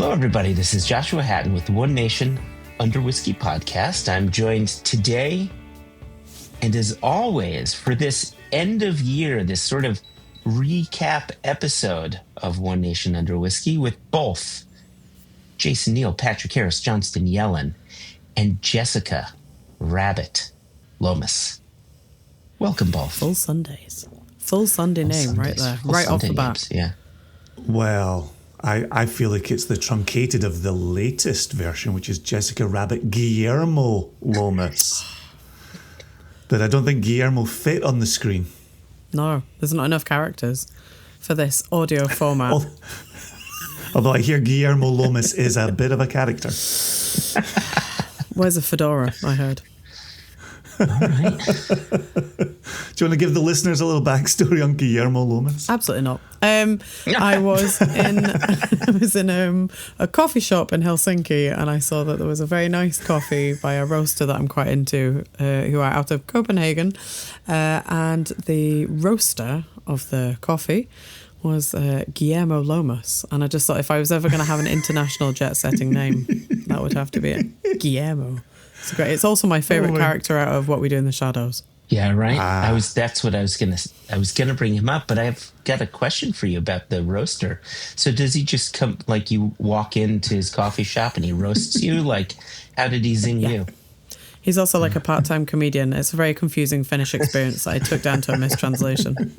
Hello, everybody. This is Joshua Hatton with the One Nation Under Whisky podcast. I'm joined today, and as always, for this end of year, this sort of recap episode of One Nation Under Whisky with both Jason Neal, Patrick Harris, Johnston Yellen, and Jessica Rabbit Lomas. Welcome both. Full Sundays. Full Sunday name right there, right off the bat. Yeah. Well, I feel like it's the truncated of the latest version, which is Jessica Rabbit Guillermo Lomas. But I don't think Guillermo fit on the screen. No, there's not enough characters for this audio format. Although I hear Guillermo Lomas is a bit of a character. Where's a fedora, I heard. All right. Do you want to give the listeners a little backstory on Guillermo Lomas? Absolutely not. I was in a coffee shop in Helsinki, and I saw that there was a very nice coffee by a roaster that I'm quite into, who are out of Copenhagen, and the roaster of the coffee was Guillermo Lomas, and I just thought if I was ever going to have an international jet-setting name, that would have to be it. Guillermo. It's great. It's also my favorite character out of What We Do in the Shadows. Yeah, right. That's what I was gonna bring him up, but I've got a question for you about the roaster. So does he just come, like, you walk into his coffee shop and he roasts you? Like, how did he zing you? He's also like a part-time comedian. It's a very confusing Finnish experience that I took down to a mistranslation.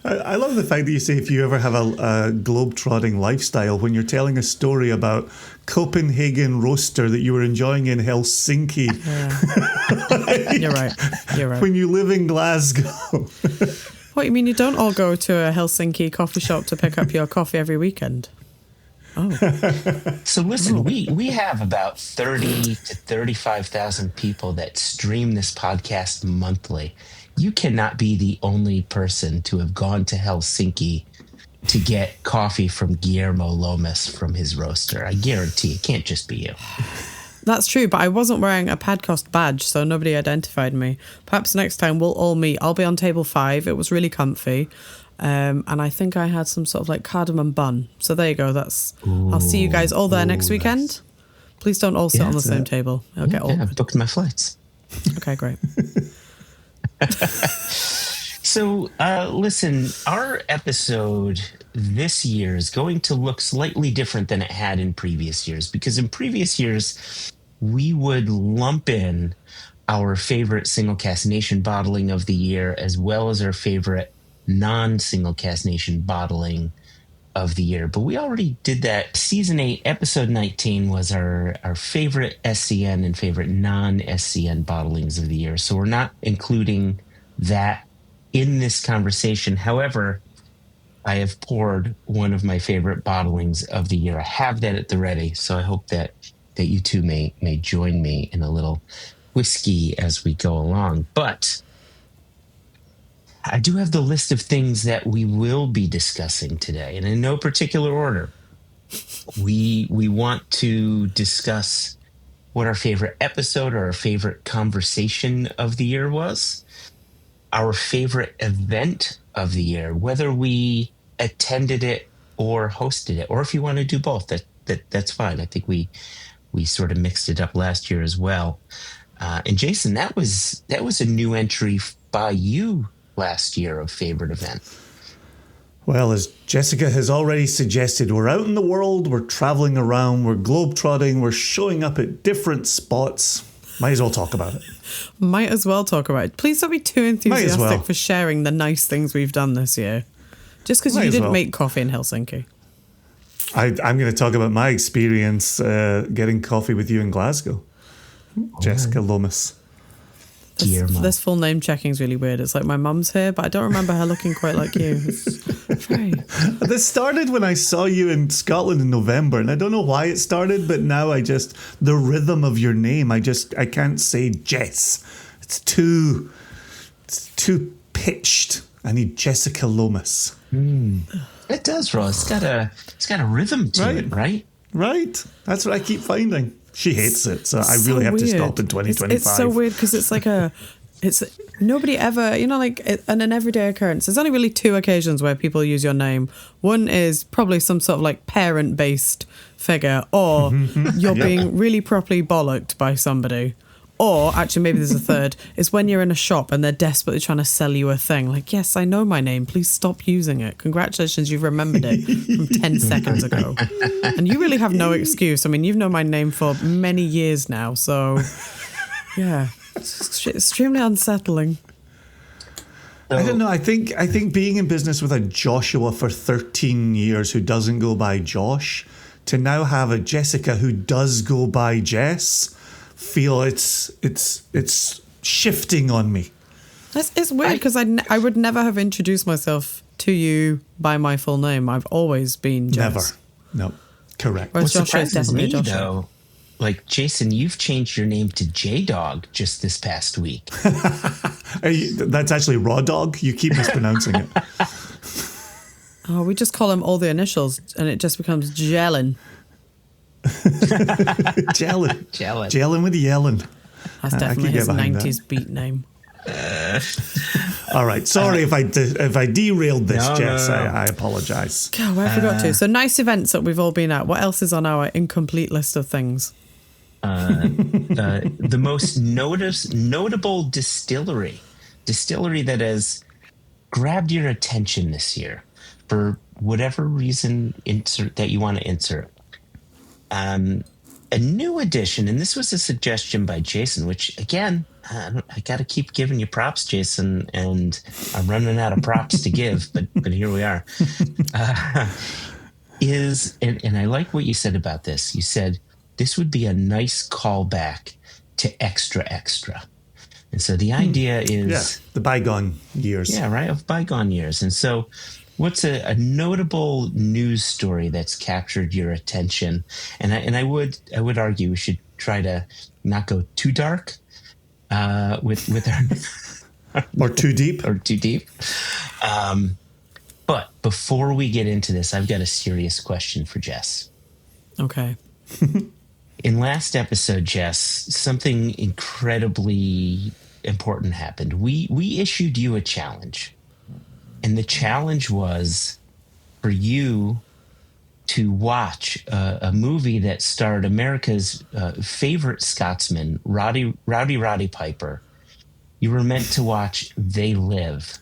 I love the fact that you say if you ever have a globe-trotting lifestyle, when you're telling a story about Copenhagen roaster that you were enjoying in Helsinki. Yeah. You're right. When you live in Glasgow. What, you mean you don't all go to a Helsinki coffee shop to pick up your coffee every weekend? Oh. So listen, we have about 30 to 35,000 people that stream this podcast monthly. You cannot be the only person to have gone to Helsinki to get coffee from Guillermo Lomas from his roaster. I guarantee it can't just be you. That's true, but I wasn't wearing a Padcast badge, so nobody identified me. Perhaps next time we'll all meet. I'll be on table 5. It was really comfy. And I think I had some sort of like cardamom bun. So there you go. I'll see you guys all there next weekend. Nice. Please don't all sit on the same table. I'll get I've booked my flights. Okay, great. So, listen, our episode this year is going to look slightly different than it had in previous years, because in previous years, we would lump in our favorite single cask nation bottling of the year, as well as our favorite non-single cask nation bottling of the year. But we already did that. Season 8, episode 19 was our favorite SCN and favorite non-SCN bottlings of the year. So we're not including that in this conversation. However, I have poured one of my favorite bottlings of the year. I have that at the ready, so I hope that you two may join me in a little whiskey as we go along. But I do have the list of things that we will be discussing today, and in no particular order. We want to discuss what our favorite episode or our favorite conversation of the year was, our favorite event of the year, whether we attended it or hosted it, or if you want to do both, that's fine. I think we sort of mixed it up last year as well. And Jason, that was a new entry by you last year of favorite event. Well, as Jessica has already suggested, we're out in the world, we're traveling around, we're globetrotting, we're showing up at different spots. Might as well talk about it. Might as well talk about it. Please don't be too enthusiastic for sharing the nice things we've done this year. Just because you didn't make coffee in Helsinki. I'm going to talk about my experience getting coffee with you in Glasgow. Jessica Lomas. This full name checking is really weird. It's like my mum's here, but I don't remember her looking quite like you. This started when I saw you in Scotland in November, and I don't know why it started, but now the rhythm of your name, I can't say Jess. It's too pitched. I need Jessica Lomas. It does, Ross. It's got a rhythm to it, right? Right. That's what I keep finding. She hates it, so I really have to stop in 2025. It's so weird because it's like a It's nobody ever, like an everyday occurrence. There's only really two occasions where people use your name. One is probably some sort of like parent-based figure, or you're being really properly bollocked by somebody. Or actually, maybe there's a third. Is when you're in a shop and they're desperately trying to sell you a thing. Like, yes, I know my name. Please stop using it. Congratulations, you've remembered it from 10 seconds ago. And you really have no excuse. I mean, you've known my name for many years now, so yeah. It's extremely unsettling. I don't know. I think being in business with a Joshua for 13 years who doesn't go by Josh, to now have a Jessica who does go by Jess, feel it's shifting on me. It's weird because I would never have introduced myself to you by my full name. I've always been Jess. Never. No. Correct. Whereas What Joshua is surprises definitely me, Joshua. though, like, Jason, you've changed your name to J-Dog just this past week. That's actually Raw Dog. You keep mispronouncing it. Oh, we just call him all the initials and it just becomes Jellin. Jellin. Jellin with yellin'. That's definitely his 90s beat name. All right. Sorry if I derailed this, Jess. No. I apologise. God, where have we got to? So nice events that we've all been at. What else is on our incomplete list of things? The most notable distillery that has grabbed your attention this year for whatever reason that you want to insert. A new addition, and this was a suggestion by Jason, which again, I got to keep giving you props, Jason, and I'm running out of props to give, but here we are. And I like what you said about this. You said this would be a nice callback to Extra Extra. And so the idea is... the bygone years. Yeah, right, of bygone years. And so what's a notable news story that's captured your attention? And I would argue we should try to not go too dark with our... Or too deep. Or too deep. But before we get into this, I've got a serious question for Jess. Okay. In last episode, Jess, something incredibly important happened. We issued you a challenge. And the challenge was for you to watch a movie that starred America's favorite Scotsman, Rowdy Piper. You were meant to watch They Live.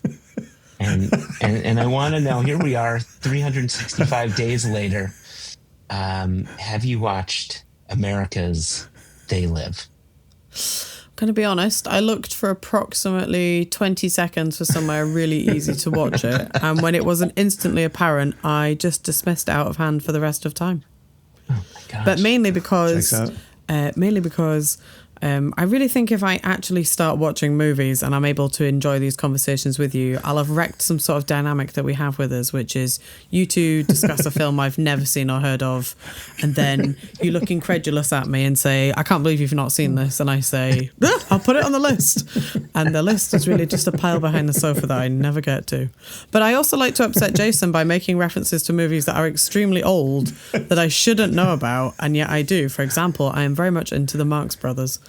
And I want to know, here we are, 365 days later. Have you watched America's They Live? I'm going to be honest, I looked for approximately 20 seconds for somewhere really easy to watch it. And when it wasn't instantly apparent, I just dismissed it out of hand for the rest of time. Oh my gosh. But mainly because Checks I really think if I actually start watching movies and I'm able to enjoy these conversations with you, I'll have wrecked some sort of dynamic that we have with us, which is you two discuss a film I've never seen or heard of, and then you look incredulous at me and say, I can't believe you've not seen this. And I say, I'll put it on the list. And the list is really just a pile behind the sofa that I never get to. But I also like to upset Jason by making references to movies that are extremely old that I shouldn't know about, and yet I do. For example, I am very much into the Marx Brothers.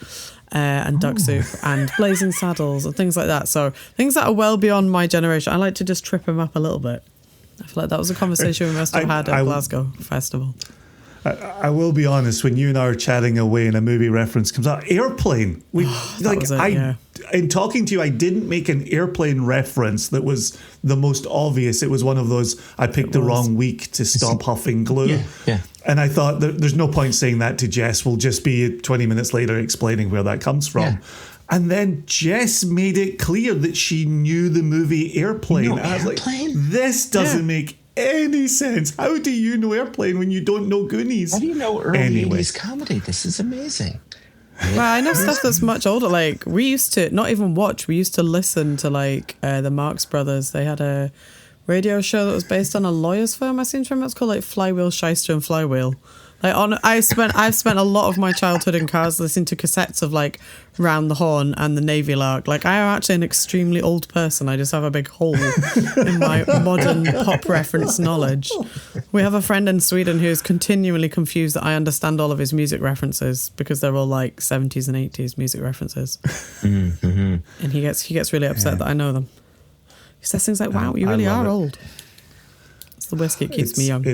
And Duck Soup and Blazing Saddles and things like that. So things that are well beyond my generation. I like to just trip him up a little bit. I feel like that was a conversation we must have had at Glasgow Festival. I will be honest, when you and I are chatting away and a movie reference comes out, Airplane. In talking to you, I didn't make an Airplane reference that was the most obvious. It was one of those, I picked the wrong week to stop huffing glue. Yeah. And I thought, there's no point saying that to Jess. We'll just be 20 minutes later explaining where that comes from. Yeah. And then Jess made it clear that she knew the movie Airplane. And I was like, this doesn't make any sense. How do you know Airplane when you don't know Goonies? How do you know early 80s comedy? This is amazing. Well, I know stuff that's much older. Like, we used to not even watch, we used to listen to the Marx Brothers. They had a radio show that was based on a lawyer's firm. I seem to remember it's called like Flywheel, Shyster and Flywheel. I've spent a lot of my childhood in cars listening to cassettes of like Round the Horn and the Navy Lark. Like, I am actually an extremely old person. I just have a big hole in my modern pop reference knowledge. We have a friend in Sweden who's continually confused that I understand all of his music references because they're all like 70s and 80s music references. Mm-hmm. And he gets really upset that I know them. He says things like, "Wow, you really are old." It's the whiskey that keeps me young.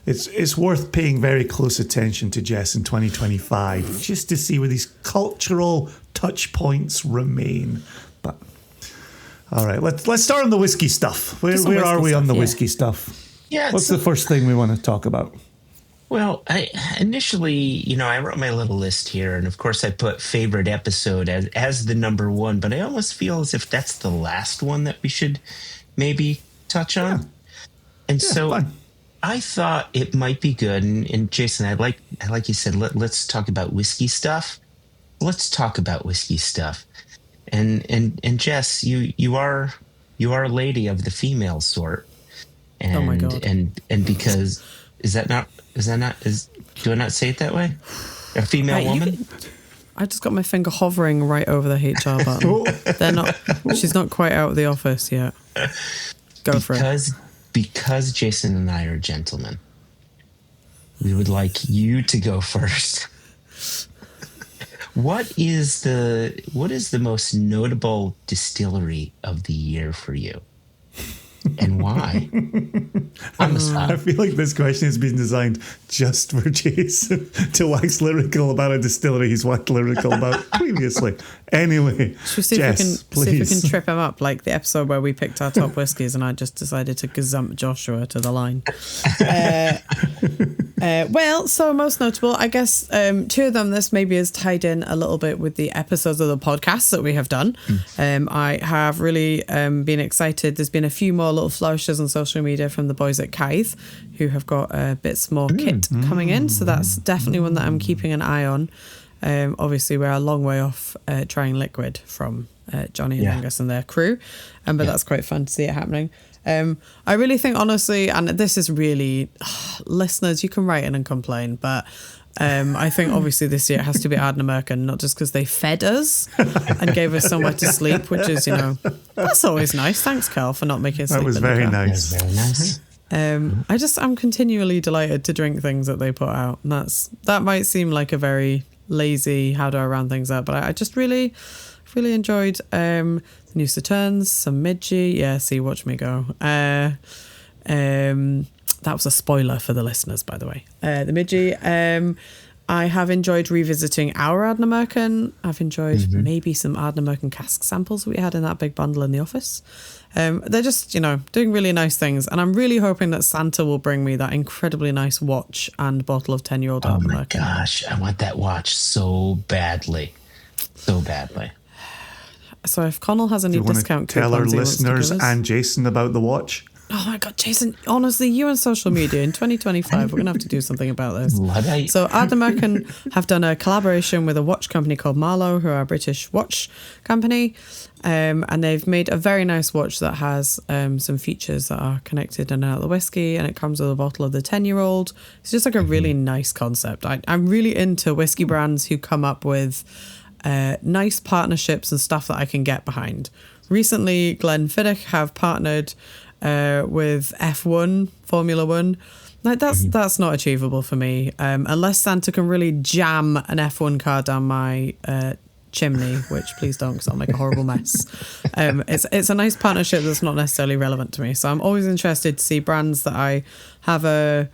It's worth paying very close attention to Jess in 2025 just to see where these cultural touch points remain. But all right, let's start on the whiskey stuff. Where are we on the whiskey stuff? Yeah. What's the first thing we want to talk about? Well, I initially, I wrote my little list here, and of course I put favorite episode as the number one, but I almost feel as if that's the last one that we should maybe touch on. Yeah. And so fine. I thought it might be good, and Jason, I like you said, let's talk about whiskey stuff. Let's talk about whiskey stuff. And Jess, you are a lady of the female sort. And, oh my God. And because do I not say it that way? A female woman? I just got my finger hovering right over the HR button. She's not quite out of the office yet. Go for it. Because Jason and I are gentlemen, we would like you to go first. What is the most notable distillery of the year for you? And why? I feel like this question has been designed just for Jason to wax lyrical about a distillery he's waxed lyrical about previously. Anyway, should we see Jess, if we can trip him up, like the episode where we picked our top whiskies and I just decided to gazump Joshua to the line. Well, so most notable, I guess, two of them, this maybe is tied in a little bit with the episodes of the podcast that we have done. I have really been excited. There's been a few more little flourishes on social media from the boys at Kythe, who have got bits more kit coming in. So that's definitely one that I'm keeping an eye on. Obviously, we're a long way off trying liquid from Johnny and Angus and their crew, but that's quite fun to see it happening. I really think, honestly, and this is really, listeners, you can write in and complain, but I think obviously this year it has to be Ardnamurchan, not just because they fed us and gave us somewhere to sleep, which is, that's always nice. Thanks, Carl, for not making us sleep. That was very nice. That was very nice. I'm continually delighted to drink things that they put out. And that might seem like a very lazy, how do I round things up, but I just really enjoyed the new Sauternes, some Midgie. Yeah, see, watch me go. That was a spoiler for the listeners, by the way. The Midgie. I have enjoyed revisiting our Ardnamurchan. I've enjoyed maybe some Ardnamurchan cask samples that we had in that big bundle in the office. They're just, doing really nice things. And I'm really hoping that Santa will bring me that incredibly nice watch and bottle of 10-year-old Ardnamurchan. Oh my gosh, I want that watch so badly. So badly. So if Connell has any discount tell our coupons listeners and Jason about the watch. Oh my God, Jason, honestly, you and social media in 2025, we're going to have to do something about this. Luddite. So Ardnamurchan have done a collaboration with a watch company called Marlowe, who are a British watch company. And they've made a very nice watch that has some features that are connected in and out of the whiskey, and it comes with a bottle of the 10-year-old. It's just like a really nice concept. I'm really into whiskey brands who come up with nice partnerships and stuff that I can get behind. Recently, Glenfiddich have partnered with F1, Formula One. Like that's not achievable for me, unless Santa can really jam an F1 car down my chimney, which please don't, because I'll make a horrible mess. It's a nice partnership that's not necessarily relevant to me. So I'm always interested to see brands that I have a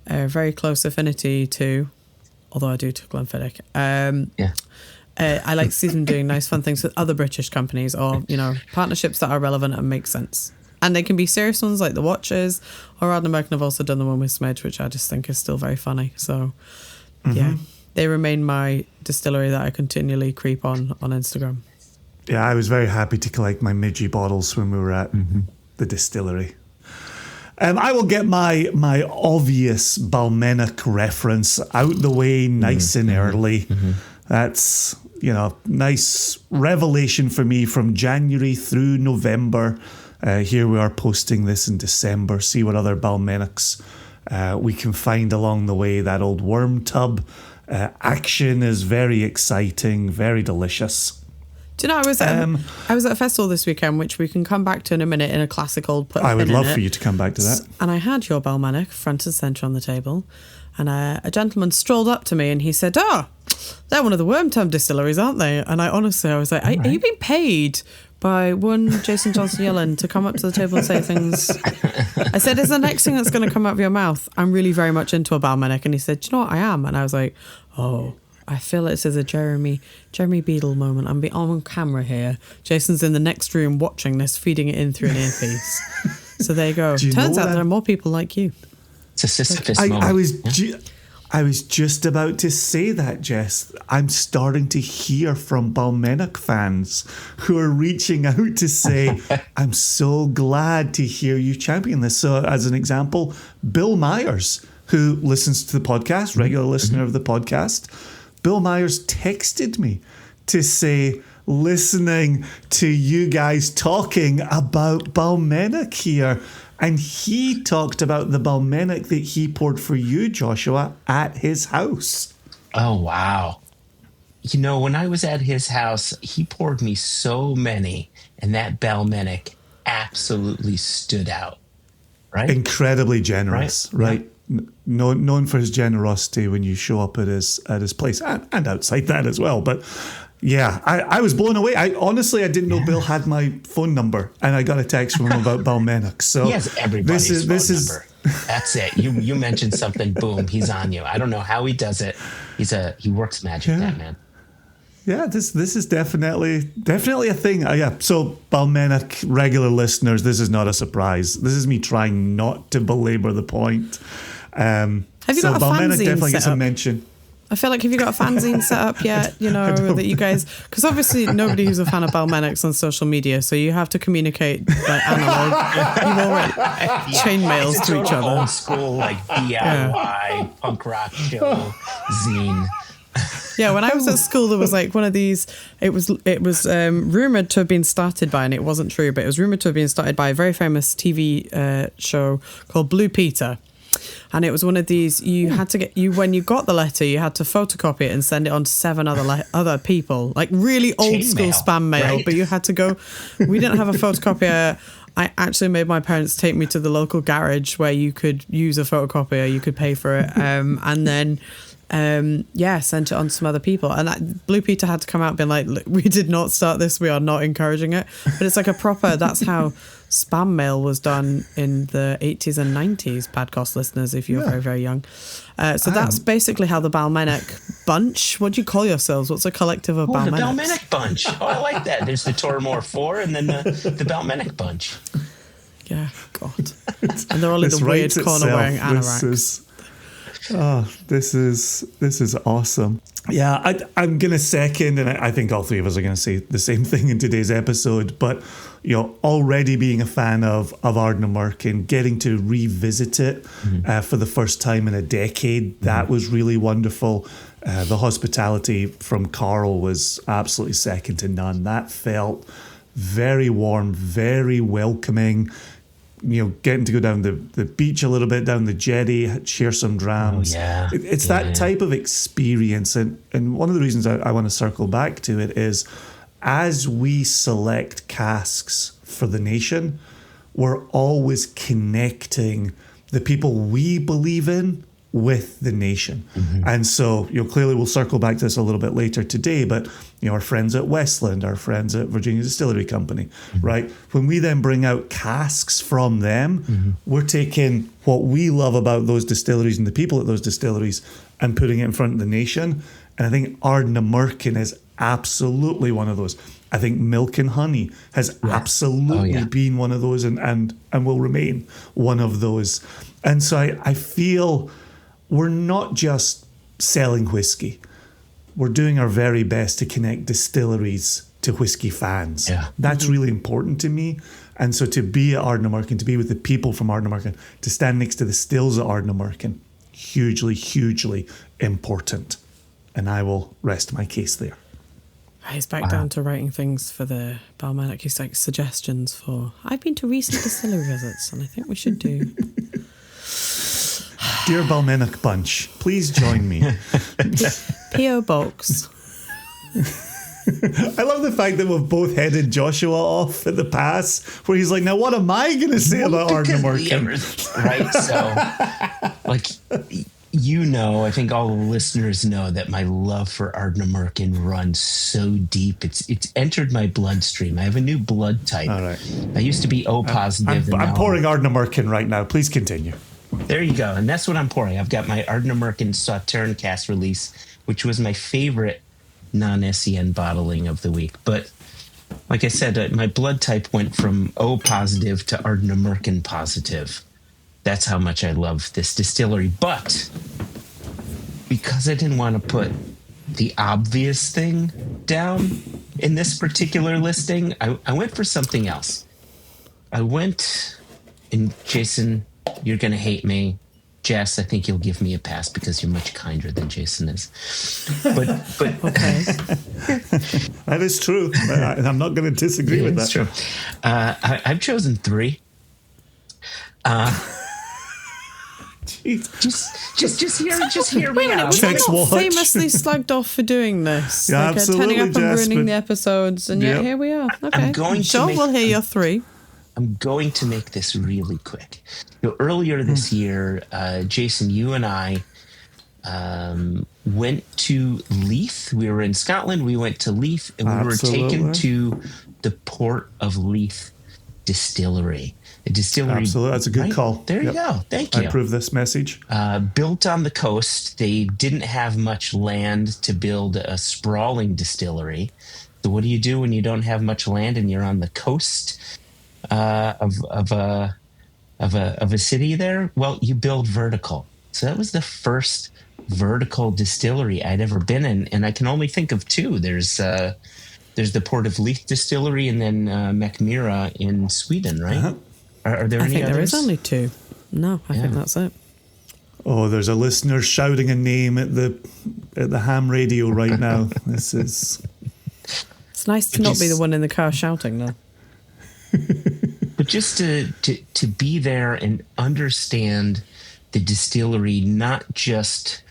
very close affinity to, although I do to Glenfiddich. I like to see them doing nice fun things with other British companies, or partnerships that are relevant and make sense. And they can be serious ones like the watches, or Ardnamurchan have also done the one with Smedge, which I just think is still very funny. So, yeah, they remain my distillery that I continually creep on Instagram. Yeah, I was very happy to collect my Midgie bottles when we were at the distillery. I will get my obvious Balmenic reference out the way nice and early. That's, nice revelation for me from January through November. Here we are posting this in December. See what other Balmenics We can find along the way that old worm tub. Action is very exciting, very delicious. Do you know, I was at a festival this weekend, which we can come back to in a minute, in a classic old put. I would love for you to come back to that. And I had your Balmenic front and centre on the table. And a gentleman strolled up to me and he said, "Oh, they're one of the Worm Tub distilleries, aren't they?" And I was like, "Are you being paid by one Jason Johnson Yellen to come up to the table and say things?" I said, "Is the next thing that's going to come out of your mouth, I'm really very much into a Balmenic." And he said, "Do you know what, I am?" And I was like, "Oh, I feel like this is a Jeremy Beadle moment. I'm on camera here. Jason's in the next room watching this, feeding it in through an earpiece." So there you go. Turns out there are more people like you. It's a Sisyphus moment. I was just about to say that, Jess. I'm starting to hear from Balmenic fans who are reaching out to say, "I'm so glad to hear you champion this." So as an example, Bill Myers, who listens to the podcast, regular listener of the podcast, Bill Myers texted me to say, listening to you guys talking about Balmenic here. And he talked about the Balmenic that he poured for you, Joshua, at his house. Oh, wow. You know, when I was at his house, he poured me so many, and that Balmenic absolutely stood out. Right? Incredibly generous, right? Yeah. Known for his generosity when you show up at his place and outside that as well. But yeah, I was blown away. I didn't know Bill had my phone number, and I got a text from him about Balmenic. So he has everybody's phone number. That's it. You mentioned something, boom, he's on you. I don't know how he does it. He works magic, that man. Yeah, this is definitely a thing. Yeah. So Balmenic regular listeners, this is not a surprise. This is me trying not to belabor the point. Have you got a Balmenic fanzine definitely set gets a up? mention. I feel like, have you got a fanzine set up yet? You know, that you guys, because obviously nobody who's a fan of Balmenics on social media, so you have to communicate like analog. You all write chain mails to each other. Old school, like DIY punk rock show zine. Yeah, when I was at school, there was like one of these. It was rumored to have been started by, and it wasn't true, but it was rumored to have been started by a very famous TV show called Blue Peter. And it was one of these, you had to when you got the letter, you had to photocopy it and send it on to 7 other people, like really old school spam mail. Right? But you had to go, we didn't have a photocopier. I actually made my parents take me to the local garage where you could use a photocopier, you could pay for it. And then, sent it on to some other people. And Blue Peter had to come out being like, "Look, we did not start this, we are not encouraging it." But it's like that's how spam mail was done in the 80s and 90s, podcast listeners, if you're very, very young. So that's basically how the Balmenic bunch, what do you call yourselves? What's a collective of Balmenics? The Balmenic bunch. Oh, I like that. There's the Tormore 4 and then the Balmenic bunch. Yeah, God. And they're all in the weird corner wearing anoraks. This is awesome. Yeah, I'm going to second, and I think all three of us are going to say the same thing in today's episode, but already being a fan of Ardnamurk and getting to revisit it for the first time in a decade, that was really wonderful. The hospitality from Carl was absolutely second to none. That felt very warm, very welcoming. Getting to go down the beach a little bit, down the jetty, share some drams. It's that type of experience. And one of the reasons I want to circle back to it is, as we select casks for the nation, we're always connecting the people we believe in with the nation. And so, clearly we'll circle back to this a little bit later today, but, our friends at Westland, our friends at Virginia Distillery Company, right? When we then bring out casks from them, we're taking what we love about those distilleries and the people at those distilleries and putting it in front of the nation. And I think Ardnamurchan is absolutely one of those. I think Milk and Honey has absolutely been one of those and will remain one of those. And so I feel we're not just selling whiskey. We're doing our very best to connect distilleries to whiskey fans. Yeah. That's really important to me. And so to be at Ardnamurchan, to be with the people from Ardnamurchan, to stand next to the stills at Ardnamurchan, hugely, hugely important. And I will rest my case there. He's back down to writing things for the Balmenic. He's like suggestions for, I've been to recent distillery visits and I think we should do. Dear Balmenic Bunch, please join me. P.O. Box. I love the fact that we've both headed Joshua off at the pass, where he's like, now what am I going to say about Ardnamurchan? Right, so, like, I think all the listeners know that my love for Ardnamurchan runs so deep. It's entered my bloodstream. I have a new blood type. All right. I used to be O positive. I'm pouring Ardnamurchan right now. Please continue. There you go. And that's what I'm pouring. I've got my Ardnamurchan Sauterne Cask release, which was my favorite non-SEN bottling of the week. But like I said, my blood type went from O positive to Ardnamurchan positive. That's how much I love this distillery. But because I didn't want to put the obvious thing down in this particular listing, I went for something else. I went, and Jason, you're going to hate me. Jess, I think you'll give me a pass because you're much kinder than Jason is. But Okay. That is true. I'm not going to disagree with that. It's true. I've chosen 3. Just hear me out. Check's We're not watch. famously slagged off for doing this. Yeah, like, absolutely, turning up and Jess, ruining but- the episodes, and yet Yep. here we are. Okay. going to Sure, make- we'll hear your 3. I'm going to make this really quick. Earlier this year, Jason, you and I went to Leith. We were in Scotland. We went to Leith, and we were taken to the Port of Leith Distillery. A distillery. Absolutely. That's a good call. There you go. Thank you. I approve this message. Built on the coast. They didn't have much land to build a sprawling distillery. So what do you do when you don't have much land and you're on the coast of a city there? Well, you build vertical. So that was the first vertical distillery I'd ever been in, and I can only think of 2. There's the Port of Leith distillery, and then Mackmyra in Sweden, right? Uh-huh. Are there I any think others? there is only 2. No, I think that's it. Oh, there's a listener shouting a name at the ham radio right now. This is... It's nice to not be the one in the car shouting, though. But just to be there and understand the distillery, not just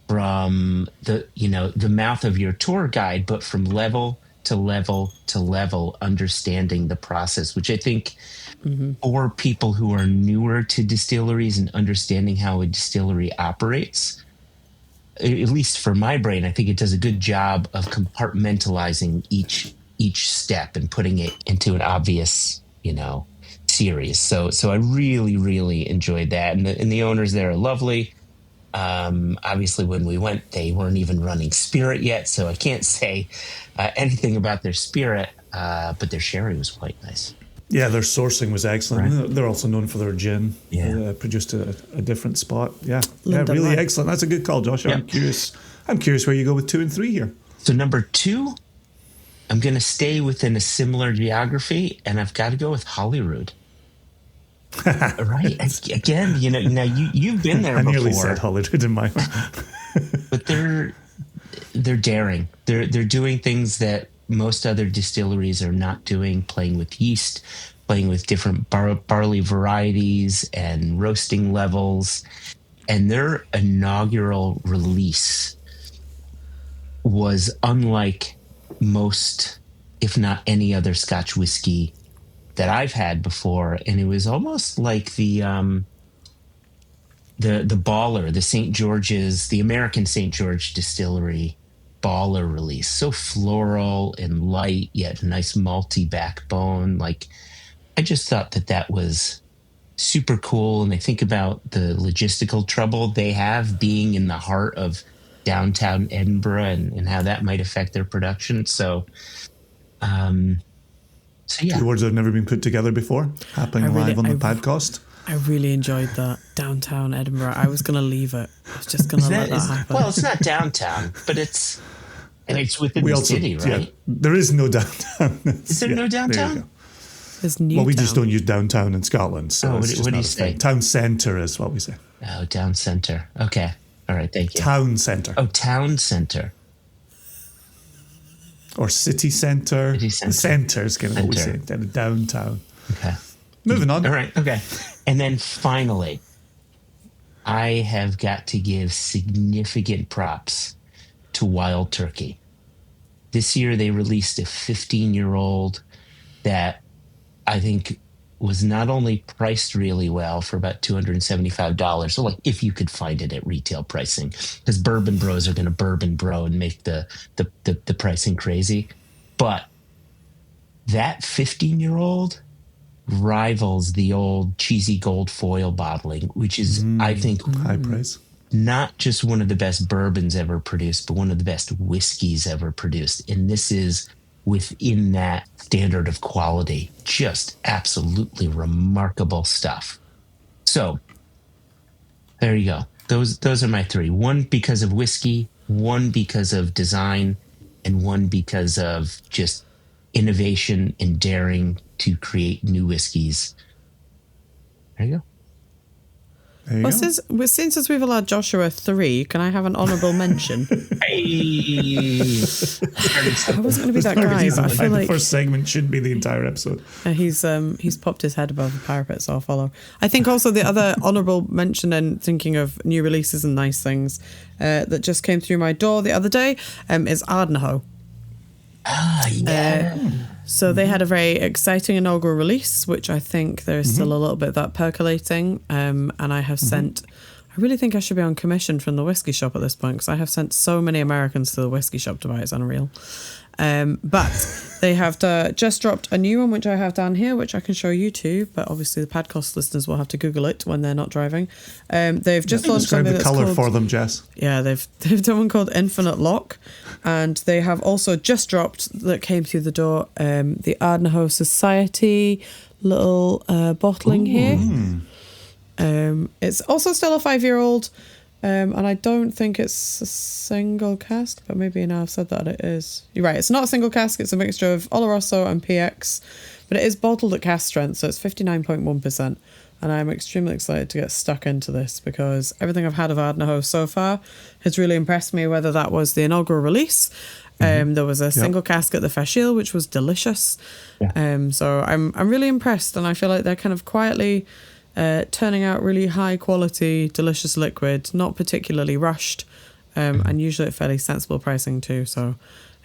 from the mouth of your tour guide, but from level to level to level, understanding the process, which I think for people who are newer to distilleries and understanding how a distillery operates, at least for my brain, I think it does a good job of compartmentalizing each step and putting it into an obvious, series. So I really, really enjoyed that. And the owners there are lovely. Obviously, when we went, they weren't even running spirit yet, so I can't say anything about their spirit, but their sherry was quite nice. Yeah, their sourcing was excellent. Right. They're also known for their gin. Yeah. Produced a different spot. Yeah, London really Light. excellent. That's a good call, Josh. Yeah. I'm curious where you go with 2 and 3 here. So number 2, I'm going to stay within a similar geography, and I've got to go with Holyrood. Right. Again, now you've been there I before. nearly said Holyrood in my But they're daring. They're doing things that most other distilleries are not doing, playing with yeast, playing with different barley varieties and roasting levels. And their inaugural release was unlike most, if not any other Scotch whiskey that I've had before. And it was almost like the Baller, the St. George's, the American St. George Distillery Baller release. So floral and light, yet nice malty backbone. Like, I just thought that was super cool. And I think about the logistical trouble they have being in the heart of downtown Edinburgh and how that might affect their production. So yeah. 2 words that have never been put together before, happening live on the podcast. I really enjoyed that. Downtown Edinburgh. I was going to leave it. I was just going to let that happen. Well, it's not downtown, but it's within the city, right? Yeah, there is no downtown. Is there no downtown? There you go. There's Newtown. Well, we just don't use downtown in Scotland. So what it's just do not you a say? thing. Town centre is what we say. Oh, down center. Okay. All right. Thank you. Town centre. Oh, town center. Or city centre. City centre. The centre is kind of what we say. Centre. Instead of downtown. Okay. Moving on. All right. Okay. And then finally, I have got to give significant props to Wild Turkey. This year they released a 15-year-old that I think was not only priced really well for about $275. So like if you could find it at retail pricing, because bourbon bros are going to bourbon bro and make the pricing crazy. But that 15-year-old rivals the old cheesy gold foil bottling, which is, I think, high praise. Not just one of the best bourbons ever produced, but one of the best whiskeys ever produced. And this is within that standard of quality. Just absolutely remarkable stuff. So there you go. Those are my three. One because of whiskey, one because of design, and one because of just innovation and daring to create new whiskeys. There you go. Well, since we've allowed Joshua 3, can I have an honourable mention? Hey! I wasn't going to be that guy, but I feel like the first segment should be the entire episode. He's popped his head above the parapet, so I'll follow. I think also the other honourable mention, and thinking of new releases and nice things that just came through my door the other day, is Ardnahoe. Ah, yeah. So they had a very exciting inaugural release, which I think there's still a little bit of that percolating. And I have sent, I really think I should be on commission from the whiskey shop at this point, because I have sent so many Americans to the whiskey shop to buy it. It's unreal. But they have just dropped a new one, which I have down here, which I can show you too. But obviously the podcast listeners will have to Google it when they're not driving. They've just launched Describe something the that's colour called, for them, Jess. yeah, they've done one called Infinite Lock, and they have also just dropped, that came through the door, the Ardnahoe Society little bottling here. It's also still a 5-year-old, and I don't think it's a single cask, but maybe now I've said that it is. You're right, it's not a single cask, it's a mixture of Oloroso and PX, but it is bottled at cask strength, so it's 59.1%. And I'm extremely excited to get stuck into this, because everything I've had of Ardnahoe so far has really impressed me, whether that was the inaugural release. There was a single cask at the Fashil, which was delicious. Yeah. So I'm really impressed, and I feel like they're kind of quietly turning out really high quality, delicious liquid, not particularly rushed, and usually at fairly sensible pricing too. So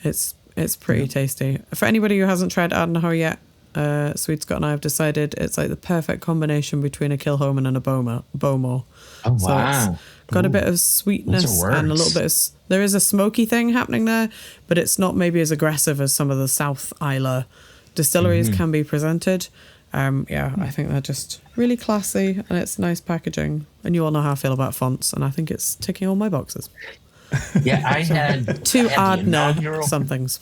it's pretty tasty. For anybody who hasn't tried Ardnahoe yet, Sweet Scott and I have decided it's like the perfect combination between a Kilhoman and a Bowmore. Oh, wow. So it's got a bit of sweetness and a little bit of... There is a smoky thing happening there, but it's not maybe as aggressive as some of the South Isla distilleries can be presented. I think they're just really classy, and it's nice packaging. And you all know how I feel about fonts, and I think it's ticking all my boxes. Yeah, I had... Two Ardna somethings.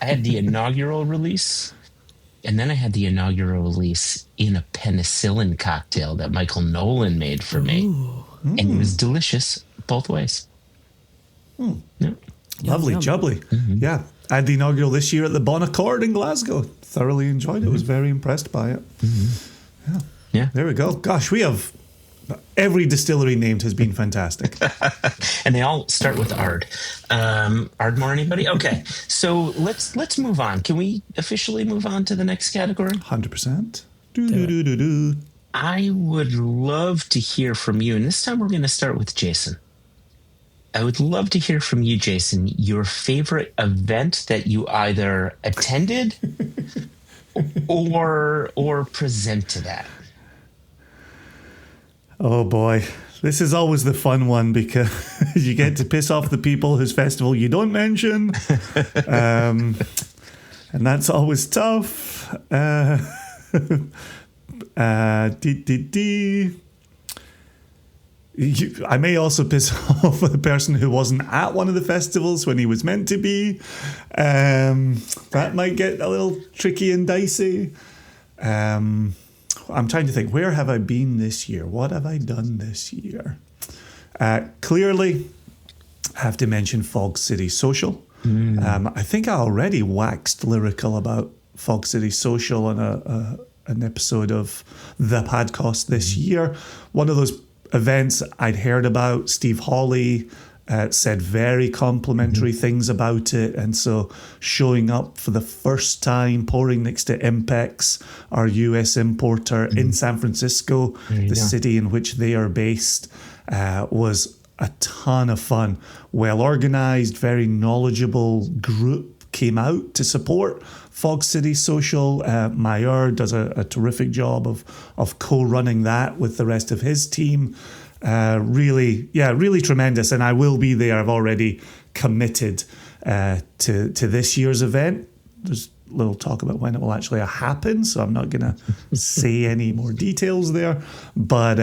I had the inaugural release, and then I had the inaugural release in a penicillin cocktail that Michael Nolan made for me. And it was delicious both ways. Yeah. Lovely, jubbly. Yeah. I had the inaugural this year at the Bon Accord in Glasgow. Thoroughly enjoyed it. Was very impressed by it. Yeah. There we go. Gosh, we have... Every distillery named has been fantastic. And they all start with Ard. Ardmore, anybody? Okay. So let's move on. Can we officially move on to the next category? 100%. Do. I would love to hear from you. And this time we're going to start with Jason. I would love to hear from you, Jason, your favorite event that you either attended or presented at. Oh boy, this is always the fun one, because you get to piss off the people whose festival you don't mention, and that's always tough. I may also piss off the person who wasn't at one of the festivals when he was meant to be. That might get a little tricky and dicey. I'm trying to think, where have I been this year? What have I done this year? Clearly, I have to mention Fog City Social. I think I already waxed lyrical about Fog City Social on an episode of the podcast this year. One of those events I'd heard about, Steve Hawley said very complimentary things about it. And so showing up for the first time, pouring next to Impex, our US importer in San Francisco, the city in which they are based, was a ton of fun. Well organized, very knowledgeable group came out to support Fog City Social. Mayer does a terrific job of co-running that with the rest of his team. Really tremendous. And I will be there. I've already committed to this year's event. There's little talk about when it will actually happen, so I'm not going to say any more details there. But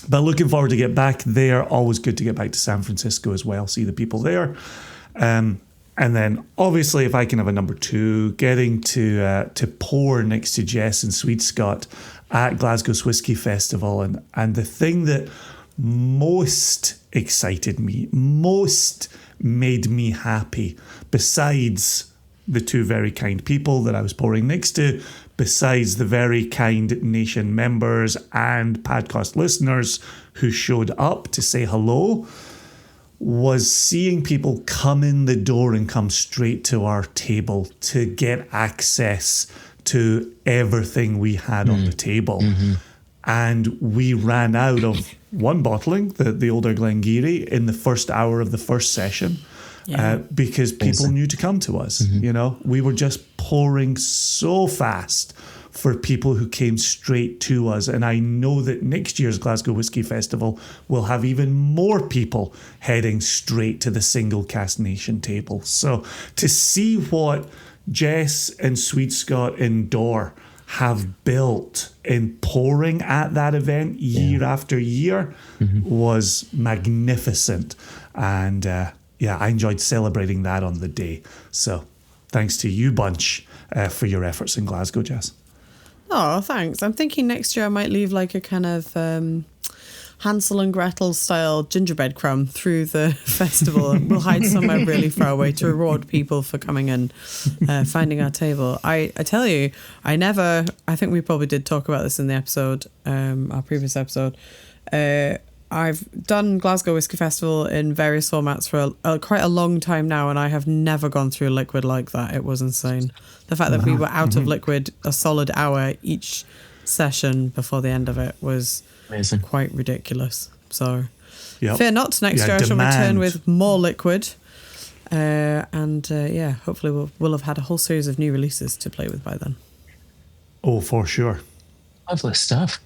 looking forward to get back there. Always good to get back to San Francisco as well, see the people there. And then obviously, if I can have a number two, getting to pour next to Jess and Sweet Scott at Glasgow's Whisky Festival. And the thing that most excited me, most made me happy, besides the two very kind people that I was pouring next to, besides the very kind Nation members and podcast listeners who showed up to say hello, was seeing people come in the door and come straight to our table to get access to everything we had on the table. And we ran out of one bottling, the older Glengarry, in the first hour of the first session. Because people knew to come to us. You know, we were just pouring so fast for people who came straight to us. And I know that next year's Glasgow Whisky Festival will have even more people heading straight to the single cask Nation table. So to see what Jess and Sweet Scott in Dore have built in pouring at that event year after year was magnificent. And I enjoyed celebrating that on the day. So thanks to you bunch for your efforts in Glasgow, Jess. Oh, thanks. I'm thinking next year I might leave like a kind of Hansel and Gretel style gingerbread crumb through the festival, and we'll hide somewhere really far away to reward people for coming and finding our table. I tell you, I think we probably did talk about this in the episode, our previous episode. I've done Glasgow Whisky Festival in various formats for quite a long time now, and I have never gone through liquid like that. It was insane. The fact that we were out of liquid a solid hour each session before the end of it was amazing, quite ridiculous. So fear not, next year I shall return with more liquid. Hopefully we'll have had a whole series of new releases to play with by then. Oh, for sure. Lovely stuff.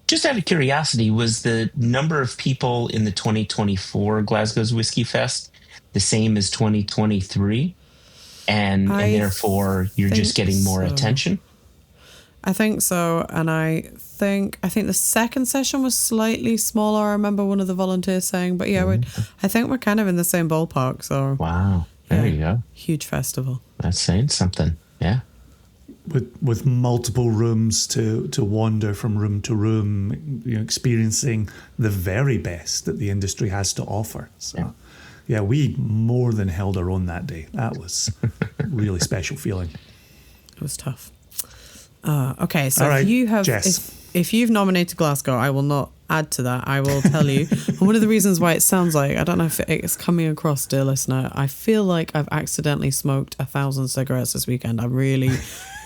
Just out of curiosity, was the number of people in the 2024 Glasgow's Whisky Fest the same as 2023? And therefore you're just getting more attention? I think so. And I think the second session was slightly smaller. I remember one of the volunteers saying, but I think we're kind of in the same ballpark. So wow. There you go. Huge festival. That's saying something. Yeah. With multiple rooms to wander from room to room, experiencing the very best that the industry has to offer. So, we more than held our own that day. That was a really special feeling. It was tough. Okay, so right, if you have, Jess. if you've nominated Glasgow, I will not add to that. I will tell you. And one of the reasons why it sounds like, I don't know if it's coming across, dear listener, I feel like I've accidentally smoked 1,000 cigarettes this weekend. I'm really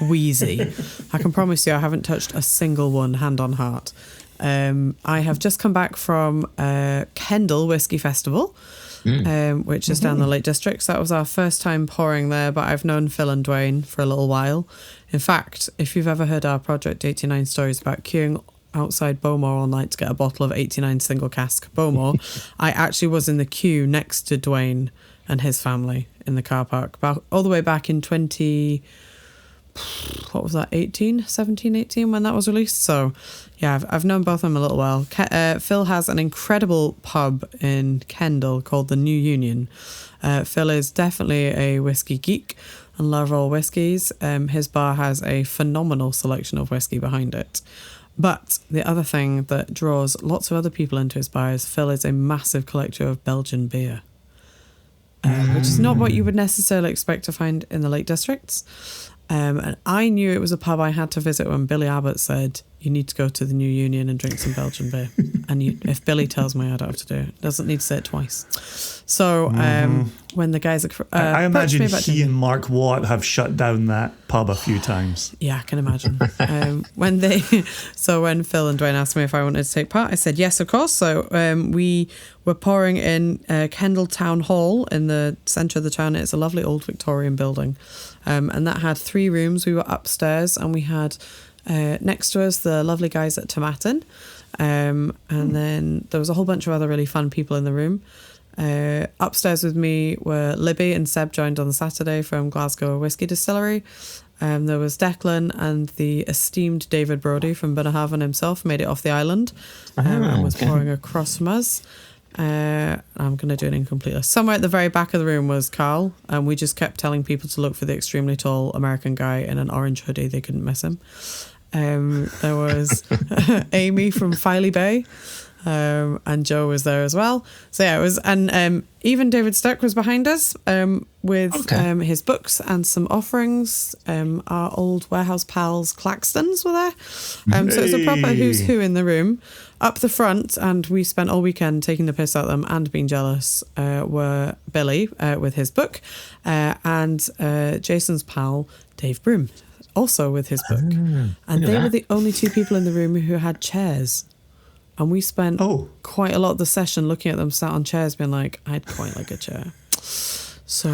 wheezy. I can promise you I haven't touched a single one, hand on heart. I have just come back from Kendal Whisky Festival, which is down the Lake District. So that was our first time pouring there, but I've known Phil and Dwayne for a little while. In fact, if you've ever heard our Project 89 stories about queuing outside Bowmore all night to get a bottle of 89 single cask Bowmore, I actually was in the queue next to Dwayne and his family in the car park all the way back in 17, 18 when that was released. So I've known both of them a little while. Phil has an incredible pub in Kendal called the New Union. Phil is definitely a whiskey geek and lover of all whiskies. His bar has a phenomenal selection of whiskey behind it. But the other thing that draws lots of other people into his bar is Phil is a massive collector of Belgian beer, which is not what you would necessarily expect to find in the Lake Districts. And I knew it was a pub I had to visit when Billy Abbott said, you need to go to the New Union and drink some Belgian beer. And if Billy tells me, I don't have to do it. Doesn't need to say it twice. So when the guys I imagine approached me about he and Mark Watt have shut down that pub a few times. Yeah, I can imagine. When Phil and Dwayne asked me if I wanted to take part, I said yes, of course. So we were pouring in Kendal Town Hall in the centre of the town. It's a lovely old Victorian building, and that had 3 rooms. We were upstairs, and we had next to us the lovely guys at Tomatin, and then there was a whole bunch of other really fun people in the room. Upstairs with me were Libby and Seb, joined on the Saturday from Glasgow Whisky Distillery. There was Declan and the esteemed David Brodie from Bunnahabhain himself made it off the island and was pouring across from us. I'm going to do an incomplete list. Somewhere at the very back of the room was Carl, and we just kept telling people to look for the extremely tall American guy in an orange hoodie. They couldn't miss him. There was Amy from Filey Bay. And Joe was there as well. So yeah, it was, and even David Sturck was behind us with his books and some offerings. Our old warehouse pals Claxtons were there. So it's a proper who's who in the room. Up the front, and we spent all weekend taking the piss out of them and being jealous, were Billy with his book and Jason's pal Dave Broom, also with his book. And they were the only 2 people in the room who had chairs. And we spent quite a lot of the session looking at them sat on chairs being like, I'd quite like a chair. So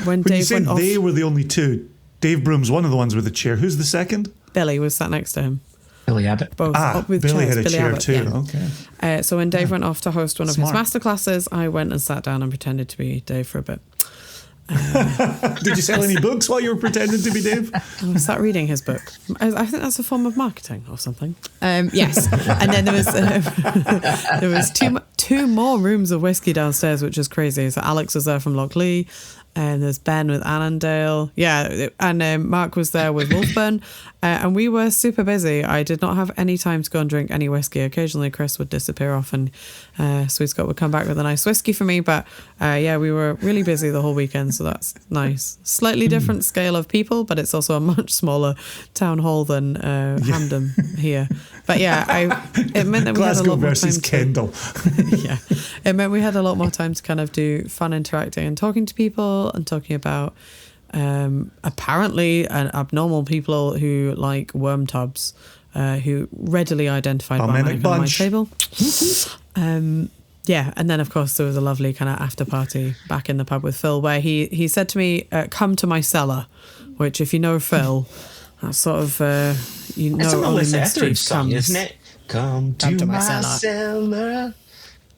when Dave went off... they were the only 2. Dave Broom's one of the ones with the chair. Who's the second? Billy was sat next to him. Billy Abbott. Both up with Billy chairs. had a Billy chair Abbott, too. yeah. Okay. So when Dave went off to host one of Smart. his masterclasses, I went and sat down and pretended to be Dave for a bit. Did you sell any books while you were pretending to be Dave? I was sat reading his book. I think that's a form of marketing or something. Yes. And then there was two more rooms of whiskey downstairs, which is crazy. So Alex was there from Lochlee, and there's Ben with Annandale. Yeah, and Mark was there with Wolfburn. And we were super busy. I did not have any time to go and drink any whiskey. Occasionally Chris would disappear off and Sweet Scott would come back with a nice whiskey for me. But yeah, we were really busy the whole weekend, so that's nice. Slightly different scale of people, but it's also a much smaller town hall than Hamden here. But yeah, it meant that we had a lot more time Kendal. Yeah, it meant we had a lot more time to kind of do fun interacting and talking to people and talking about apparently abnormal people who like worm tubs, who readily identified by my table. Yeah, and then of course there was a lovely kind of after party back in the pub with Phil, where he said to me, "Come to my cellar," which, if you know Phil, that's sort of it's only mischief comes, isn't it? Come to my cellar.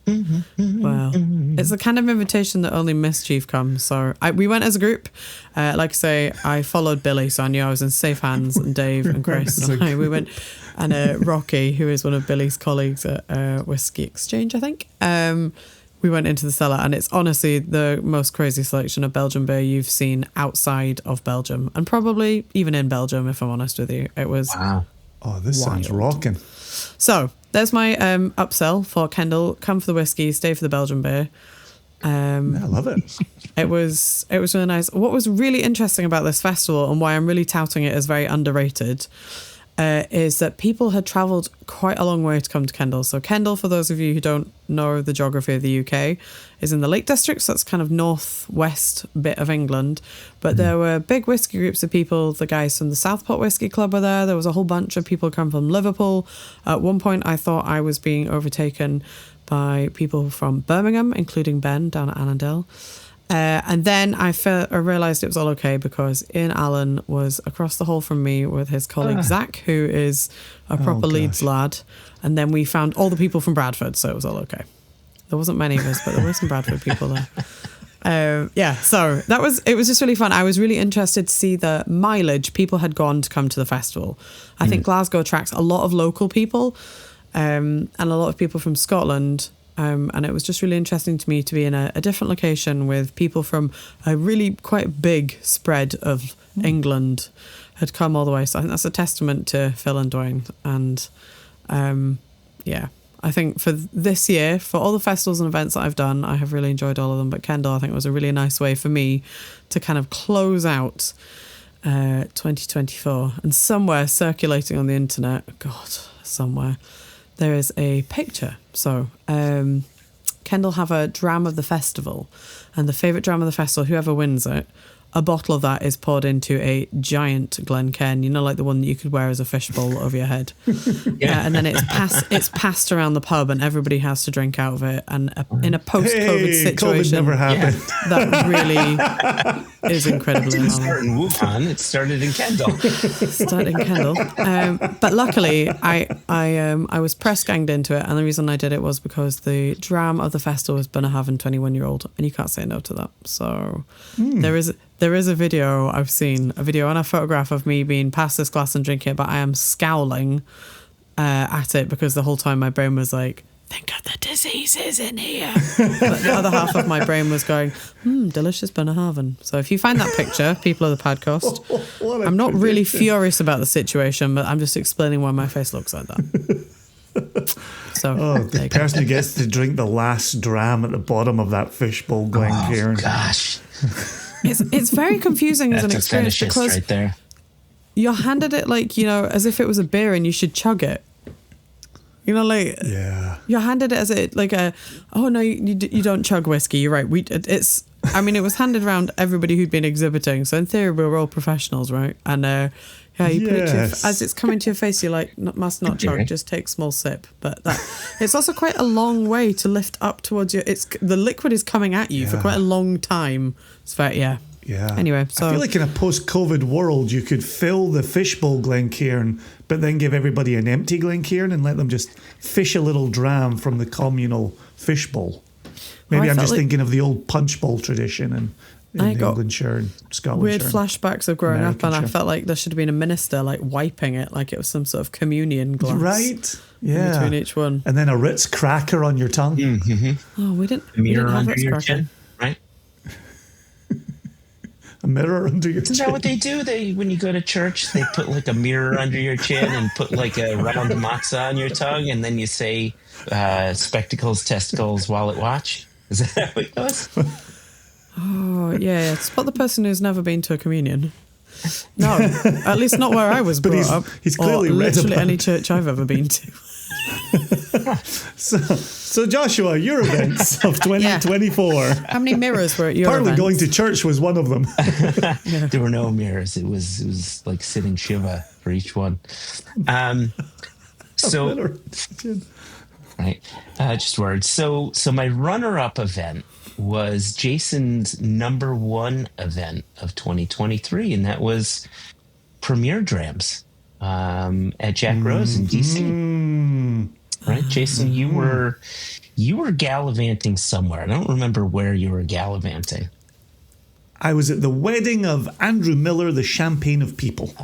Well, it's the kind of invitation that only mischief comes. So we went as a group. Like I say, I followed Billy, so I knew I was in safe hands, and Dave and Chris. And we went, and Rocky, who is one of Billy's colleagues at Whiskey Exchange, I think. We went into the cellar, and it's honestly the most crazy selection of Belgian beer you've seen outside of Belgium, and probably even in Belgium, if I'm honest with you. It was wow. Oh, this sounds rocking. So there's my upsell for Kendal. Come for the whiskey, stay for the Belgian beer. I love it. It was really nice. What was really interesting about this festival, and why I'm really touting it as very underrated, is that people had travelled quite a long way to come to Kendal. So Kendal, for those of you who don't know the geography of the UK, is in the Lake District, so that's kind of northwest bit of England. But there were big whiskey groups of people. The guys from the Southport Whiskey Club were there. There was a whole bunch of people come from Liverpool. At one point, I thought I was being overtaken by people from Birmingham, including Ben down at Annandale. And then I realised it was all okay, because Ian Allen was across the hall from me with his colleague Zach, who is a proper Leeds lad. And then we found all the people from Bradford, so it was all okay. There wasn't many of us, but there were some Bradford people there. Yeah, so it was just really fun. I was really interested to see the mileage people had gone to come to the festival. I think Glasgow attracts a lot of local people and a lot of people from Scotland. And it was just really interesting to me to be in a different location with people from a really quite big spread of England had come all the way. So I think that's a testament to Phil and Dwayne. And yeah, I think for this year, for all the festivals and events that I've done, I have really enjoyed all of them. But Kendal, I think, was a really nice way for me to kind of close out 2024. And somewhere circulating on the internet, God, somewhere, there is a picture. So Kendall have a dram of the festival, and the favourite dram of the festival, whoever wins it, a bottle of that is poured into a giant Glencairn, like the one that you could wear as a fishbowl over your head. And then it's passed around the pub, and everybody has to drink out of it. And in a post-COVID situation, COVID never happened. That really is incredibly It started in Wuhan. It started in Kendall. But luckily, I was press ganged into it, and the reason I did it was because the dram of the festival was Bunnahabhain 21-year-old, and you can't say no to that. So there is a video I've seen, a video and a photograph of me being passed this glass and drinking it, but I am scowling at it because the whole time my brain was like, think of the diseases in here. But the other half of my brain was going, delicious Bunnahabhain. So if you find that picture, people of the podcast, I'm not really furious about the situation, but I'm just explaining why my face looks like that. So, the person who gets to drink the last dram at the bottom of that fishbowl Glencairn. Oh, gosh. It's very confusing as an That's experience a because right there. you're handed it like, as if it was a beer and you should chug it. Yeah. You're handed it as oh no, you don't chug whiskey. You're right. It was handed around everybody who'd been exhibiting. So in theory, we were all professionals, right? And you put it as it's coming to your face, you're like, must not chug, just take small sip. But it's also quite a long way to lift up towards the liquid is coming at you for quite a long time. It's very, yeah. Anyway, so I feel like in a post-COVID world, you could fill the fishbowl Glencairn, but then give everybody an empty Glencairn and let them just fish a little dram from the communal fishbowl. Maybe I'm just thinking of the old punch bowl tradition in Englandshire and Scotland. Weird flashbacks of growing up, and I felt like there should have been a minister wiping it like it was some sort of communion glass. Right? Yeah. Between each one. And then a Ritz cracker on your tongue. Mm-hmm. Oh, we didn't Mirror have under Ritz your cracker. chin, right? A mirror under your chin. Isn't that what they do? When you go to church, they put like a mirror under your chin and put like a round matzah on your tongue, and then you say spectacles, testicles, wallet, watch. Is that how it goes? Oh, yeah. Spot the person who's never been to a communion. No, at least not where I was brought up. He's clearly or read literally about any church I've ever been to. So Joshua, your events of 2024. How many mirrors were at your Partly events? going to church was one of them. There were no mirrors. It was like sitting Shiva for each one. Right, just words. So my runner-up event was Jason's number one event of 2023, and that was Premier Drams at Jack Rose in DC. Right, Jason, you were gallivanting somewhere. I don't remember where you were gallivanting. I was at the wedding of Andrew Miller, the Champagne of People.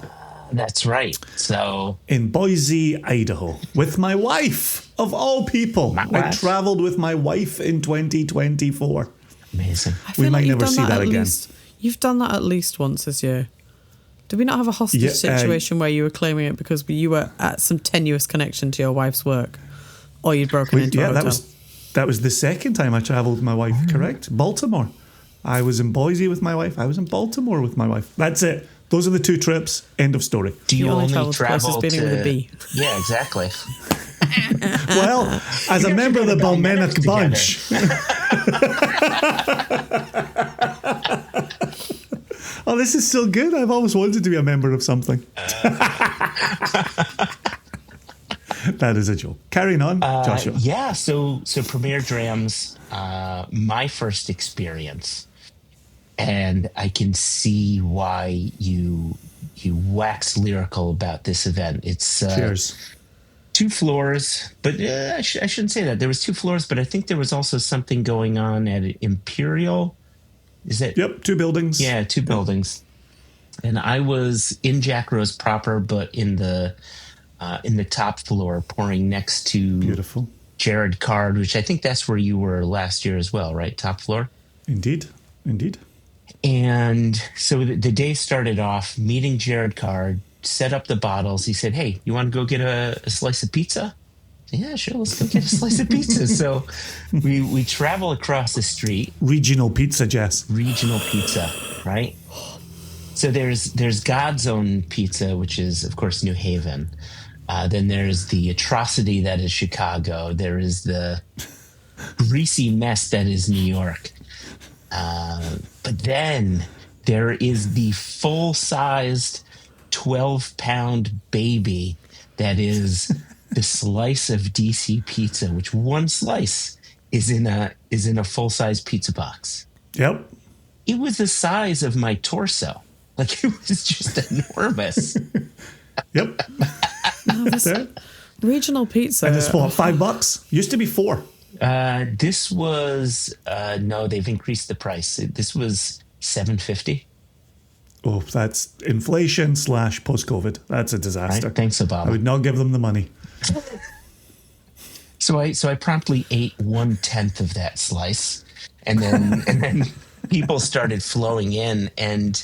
That's right. So in Boise, Idaho, with my wife, of all people. I traveled with my wife in 2024. Amazing. We might never see that again. You've done that at least once this year. Did we not have a hostage situation where you were claiming it because you were at some tenuous connection to your wife's work, or you'd broken into a hotel? that was the second time I traveled with my wife. Correct, Baltimore. I was in Boise with my wife. I was in Baltimore with my wife. That's it. Those are the two trips. End of story. Do you only travel to beginning with a B? Yeah, exactly. Well, as a member of the Balmenic bunch. Oh, this is still good. I've always wanted to be a member of something. That is a joke. Carrying on, Joshua. Yeah, so Premier Drams, my first experience, and I can see why you wax lyrical about this event. It's Cheers. 2 floors, but I shouldn't say that. There was 2 floors, but I think there was also something going on at Imperial. Is that? Yep, 2 buildings. Yeah, 2 buildings. And I was in Jack Rose proper, but in the top floor, pouring next to Beautiful Jared Card, which I think that's where you were last year as well, right? Top floor. Indeed. And so the day started off meeting Jared Card, set up the bottles. He said, "Hey, you want to go get a slice of pizza?" Yeah, sure. Let's go get a slice of pizza. So we travel across the street. Regional pizza, Jess. Regional pizza, right? So there's God's Own Pizza, which is, of course, New Haven. Then there's the atrocity that is Chicago. There is the greasy mess that is New York. But then there is the full-sized 12-pound baby that is the slice of DC pizza, which one slice is in a full-size pizza box. Yep. It was the size of my torso. Like, it was just enormous. Yep. There. Regional pizza. And it's what, $5? Used to be $4. This was no, they've increased the price. This was $7.50. Oh, that's inflation / post-COVID. That's a disaster. Right? Thanks, Obama. I would not give them the money. So I promptly ate 1/10 of that slice, and then people started flowing in, and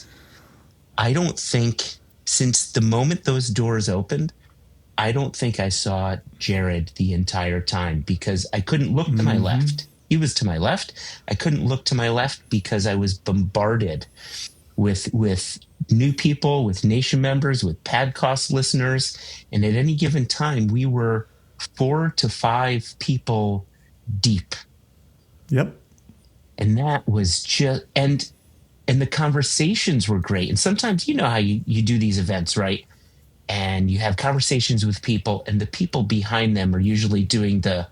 I don't think since the moment those doors opened, I don't think I saw Jared the entire time because I couldn't look to my left. He was to my left. I couldn't look to my left because I was bombarded with new people, with Nation members, with Padcast listeners. And at any given time, we were 4 to 5 people deep. Yep. And that was just, and the conversations were great. And sometimes, you know how you do these events, right? And you have conversations with people, and the people behind them are usually doing the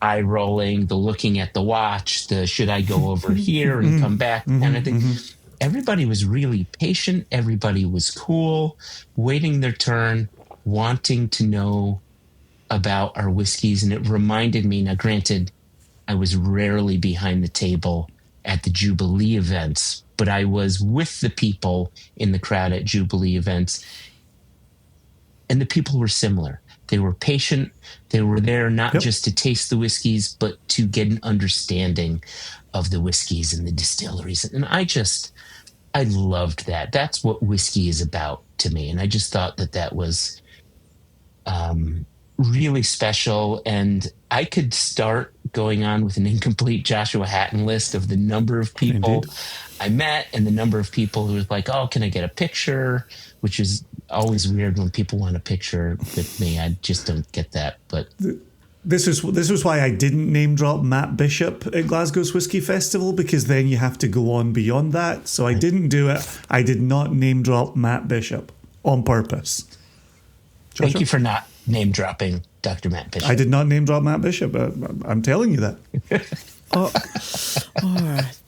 eye rolling, the looking at the watch, the should I go over here and come back kind of thing. Everybody was really patient. Everybody was cool, waiting their turn, wanting to know about our whiskeys. And it reminded me, now granted, I was rarely behind the table at the Jubilee events, but I was with the people in the crowd at Jubilee events. And the people were similar. They were patient. They were there not just to taste the whiskeys, but to get an understanding of the whiskeys and the distilleries. And I loved that. That's what whiskey is about to me. And I just thought that was really special. And I could start going on with an incomplete Joshua Hatton list of the number of people I met and the number of people who was like, oh, can I get a picture? Which is always weird when people want a picture with me. I just don't get that. But this was why I didn't name drop Matt Bishop at Glasgow's Whiskey Festival, because then you have to go on beyond that. So I didn't do it. I did not name drop Matt Bishop on purpose. Joshua? Thank you for not name dropping Dr. Matt Bishop. I did not name drop Matt Bishop. I'm telling you that.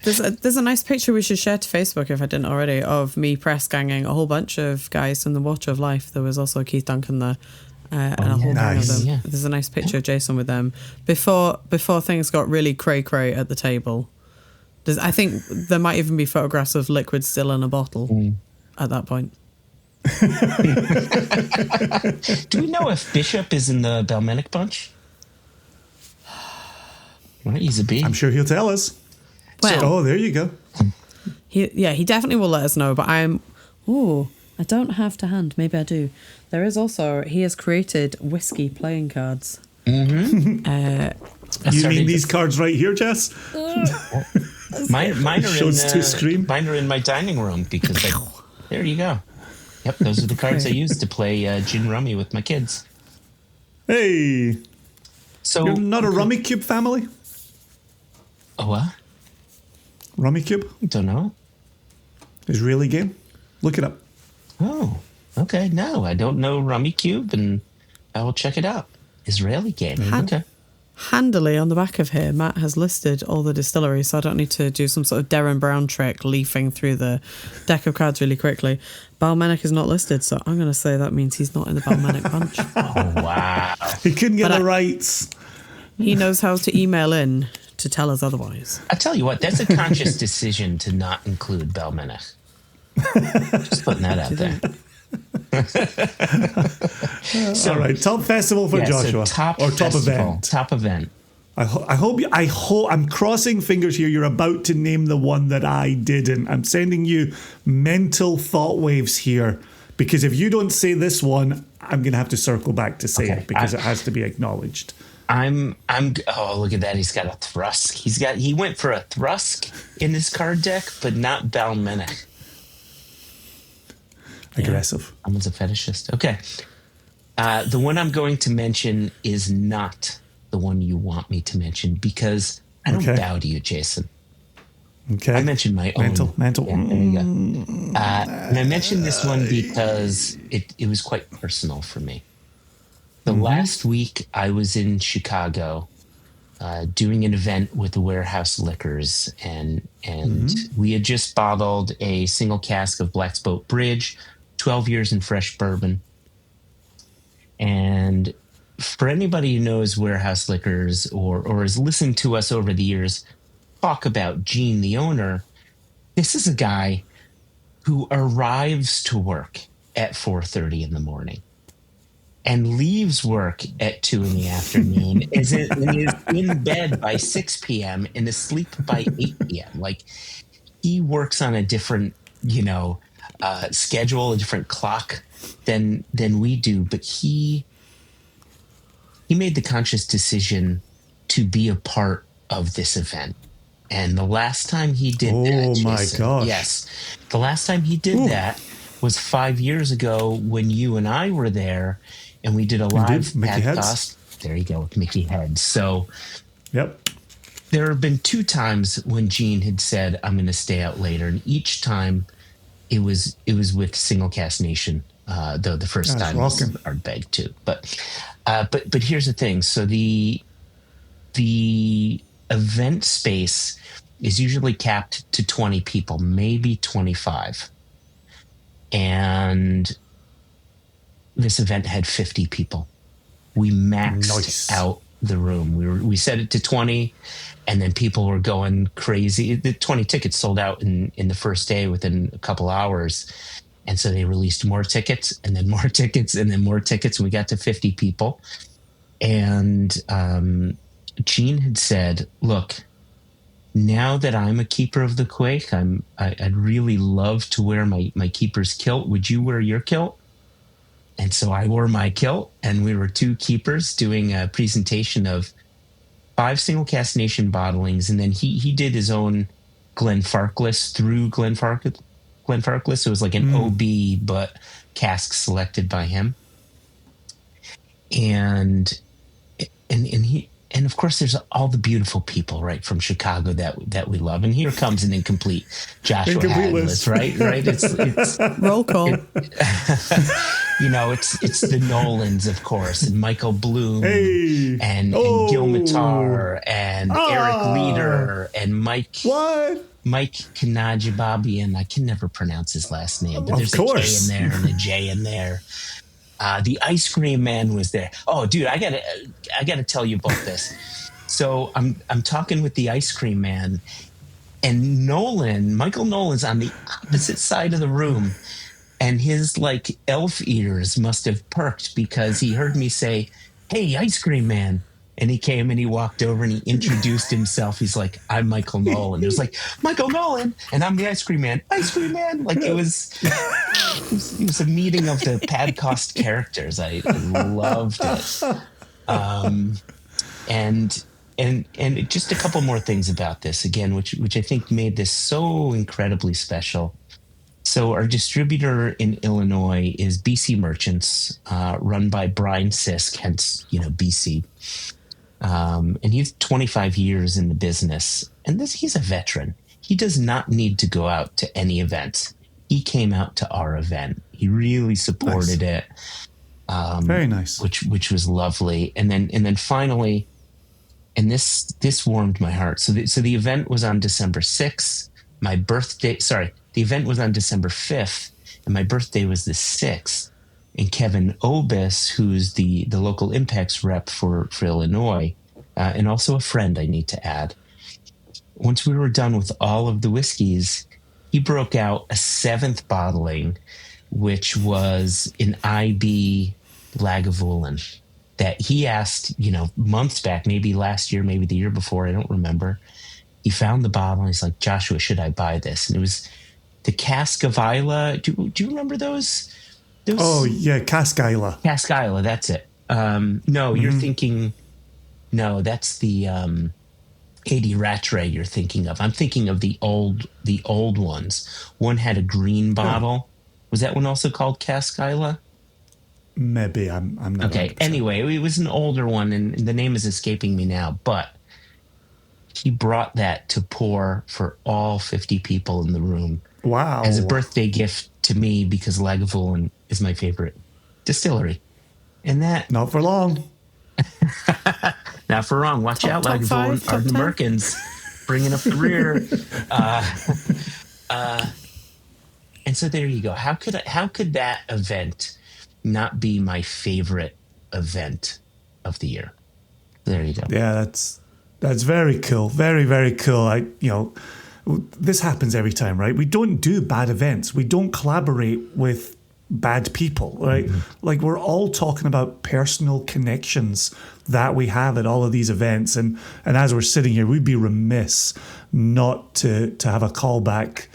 There's a nice picture we should share to Facebook if I didn't already of me press ganging a whole bunch of guys from the Watch of Life. There was also Keith Duncan there and a whole gang of them. Yeah. There's a nice picture of Jason with them before things got really cray at the table. I think there might even be photographs of liquid still in a bottle at that point. Do we know if Bishop is in the Balmenic bunch? Right, he's a B. I'm sure he'll tell us. Well, there you go. He definitely will let us know. But I don't have to hand. Maybe I do. There is also, he has created whiskey playing cards. Mm-hmm. You mean these cards right here, Jess? Mine are in my dining room because there you go. Yep, those are the cards I use to play gin rummy with my kids. Hey, so you're not a Rummy Cube family? Oh, what? Rummy Cube? Don't know. Israeli game. Look it up. Oh, okay. No, I don't know Rummy Cube, and I will check it out. Israeli game. Okay. Handily on the back of here, Matt has listed all the distilleries, so I don't need to do some sort of Darren Brown trick leafing through the deck of cards really quickly. Balmenic is not listed, so I'm going to say that means he's not in the Balmenic bunch. Oh, wow. He couldn't get the rights. He knows how to email in to tell us otherwise. I tell you what, that's a conscious decision to not include Balmenic. Just putting that out there. All right, top festival for Joshua, so top event. Top event. I hope I'm crossing fingers here. You're about to name the one that I didn't. I'm sending you mental thought waves here, because if you don't say this one, I'm gonna have to circle back to say it because it has to be acknowledged. Oh, look at that. He's got a Thrusk. He went for a Thrusk in his card deck, but not Balmenic. Aggressive. Someone's a fetishist. Okay. The one I'm going to mention is not the one you want me to mention because I don't bow to you, Jason. Okay. I mentioned my own. Mental. Yeah, there you go. And I mentioned this one because it was quite personal for me. The last week I was in Chicago doing an event with the Warehouse Liquors, and we had just bottled a single cask of Black's Boat Bridge, 12 years in fresh bourbon. And for anybody who knows Warehouse Liquors or has listened to us over the years talk about Gene, the owner, this is a guy who arrives to work at 4:30 in the morning and leaves work at 2 in the afternoon, is in bed by 6 p.m. and asleep by 8 p.m. Like, he works on a different, schedule, a different clock than we do. But he made the conscious decision to be a part of this event. And the last time he did that, Jason, my gosh. Yes, the last time he did that was 5 years ago when you and I were there, and we did a live podcast. There you go, with Mickey Heads. So, yep. There have been 2 times when Gene had said, "I'm going to stay out later," and each time it was with Single Cask Nation. Though the first time was Ardbeg too. But here's the thing. So the event space is usually capped to 20 people, maybe 25. And this event had 50 people. We maxed out the room. We set it to 20, and then people were going crazy. The 20 tickets sold out in the first day within a couple hours. And so they released more tickets, and then more tickets, and then more tickets. And we got to 50 people. And Gene had said, "Look, now that I'm a keeper of the Quake, I'd really love to wear my keeper's kilt. Would you wear your kilt?" And so I wore my kilt, and we were 2 keepers doing a presentation of 5 Single Cask Nation bottlings. And then he did his own Glenfarclas through Glenfarclas. So it was like an OB, but cask selected by him. And of course, there's all the beautiful people, right, from Chicago that we love. And here comes an incomplete Joshua Hadless, right? It's roll call. It's the Nolans, of course, and Michael Bloom, and Gil Matar, and Eric Leader, and Mike. What? Mike Kanajibabi, I can never pronounce his last name, but there's a K in there and a J in there. The ice cream man was there. Oh, dude, I gotta tell you about this. So I'm talking with the ice cream man, and Michael Nolan's on the opposite side of the room, and his like elf ears must have perked because he heard me say, "Hey, ice cream man." And he came and he walked over and he introduced himself. He's like, "I'm Michael Nolan." It was like, "Michael Nolan," and I'm the ice cream man. Ice cream man. Like it was a meeting of the Padcost characters. I loved it. And just a couple more things about this again, which I think made this so incredibly special. So our distributor in Illinois is BC Merchants, run by Brian Sisk, hence BC. And he's 25 years in the business, and he's a veteran. He does not need to go out to any events. He came out to our event. He really supported it. Very nice. Which was lovely. And then finally, and this warmed my heart. So the event was on December 6th. The event was on December 5th, and my birthday was the 6th. And Kevin Obis, who's the local Impacts rep for Illinois, and also a friend, I need to add. Once we were done with all of the whiskeys, he broke out a 7th bottling, which was an IB Lagavulin that he asked, months back, maybe last year, maybe the year before, I don't remember. He found the bottle and he's like, "Joshua, should I buy this?" And it was the Cask of Isla. Do you remember those? Oh, yeah, Cask Isla. Cask Isla, that's it. No, you're thinking... No, that's the 80 Rattray you're thinking of. I'm thinking of the old ones. One had a green bottle. Was that one also called Cask Isla? Maybe I'm not. Okay. 100%. Anyway, it was an older one, and the name is escaping me now. But he brought that to pour for all 50 people in the room Wow. as a birthday gift to me, because Lagavulin is my favorite distillery. And that, Not for long. not for wrong. Watch out, Top Lagavulin. five, top 10? Ardnamurcans bringing up the rear. And so there you go. How could that event not be my favorite event of the year? There you go. Yeah, that's very cool. Very, very cool. This happens every time, right? We don't do bad events. We don't collaborate with bad people, right? Mm-hmm. Like, we're all talking about personal connections that we have at all of these events. And as we're sitting here, we'd be remiss not to have a callback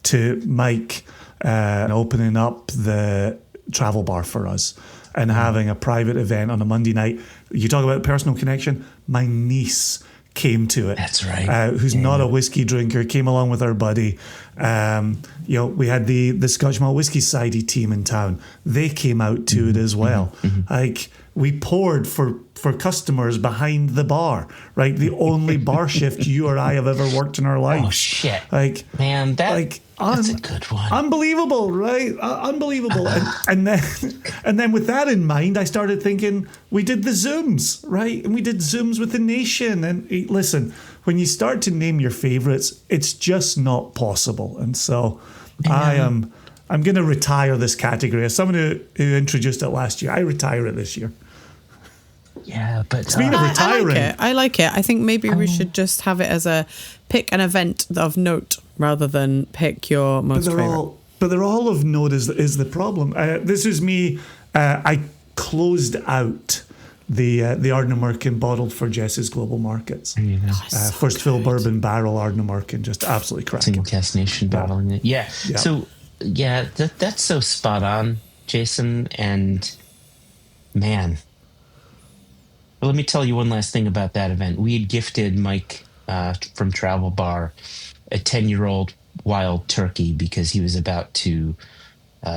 to Mike opening up the travel bar for us and having a private event on a Monday night. You talk about personal connection. My niece came to it. That's right. Who's not a whiskey drinker, came along with our buddy. We had the Scotch Malt Whiskey Society team in town. They came out to it as well. Like, we poured for customers behind the bar, right? The only bar shift you or I have ever worked in our life. Oh shit! Like, man, that's a good one. Unbelievable, right? Unbelievable. And then with that in mind, I started thinking, we did the Zooms, right? And we did Zooms with the Nation. And listen, when you start to name your favorites, it's just not possible. And so I'm going to retire this category. As someone who introduced it last year, I retire it this year. Yeah, but Speaking of retiring, I like it. I think maybe we should just have it as a pick an event of note rather than pick your most favorite. But they're all of note is the problem. This is me. I closed out the Ardnamurchan bottled for Jess's Global Markets. First fill bourbon barrel Ardnamurchan, just absolutely cracking. Single Cask Nation bottling it. Yeah. So that's so spot on, Jason. And man, let me tell you one last thing about that event. We had gifted Mike from Travel Bar a 10-year-old wild turkey because he was about to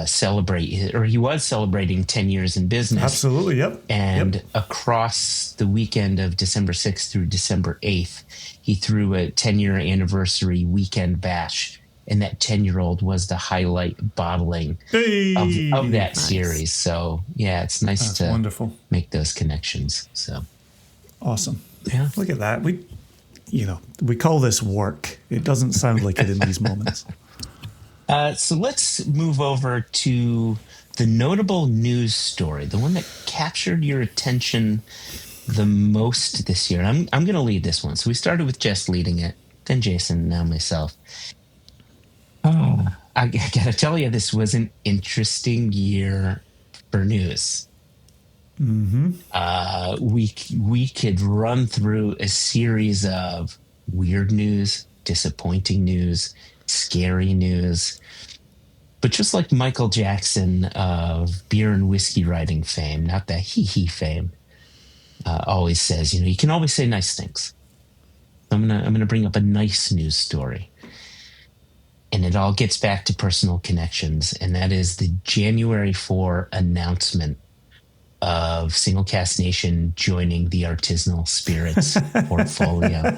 celebrate, or he was celebrating 10 years in business. Absolutely, yep. And across the weekend of December 6th through December 8th, he threw a 10-year anniversary weekend bash. And that 10-year-old was the highlight bottling of that series. So, yeah, it's nice to wonderful. Make those connections. So awesome. Yeah. Look at that. We call this work. It doesn't sound like it in these moments. So let's move over to the notable news story, the one that captured your attention the most this year. And I'm going to lead this one. So we started with Jess leading it, then Jason, now myself. Oh, I gotta tell you, this was an interesting year for news. We could run through a series of weird news, disappointing news, scary news. But just like Michael Jackson of beer and whiskey writing fame, not that hee fame, always says, you can always say nice things. I'm gonna bring up a nice news story. And it all gets back to personal connections, and that is the January 4 announcement of Single Cask Nation joining the Artisanal Spirits portfolio.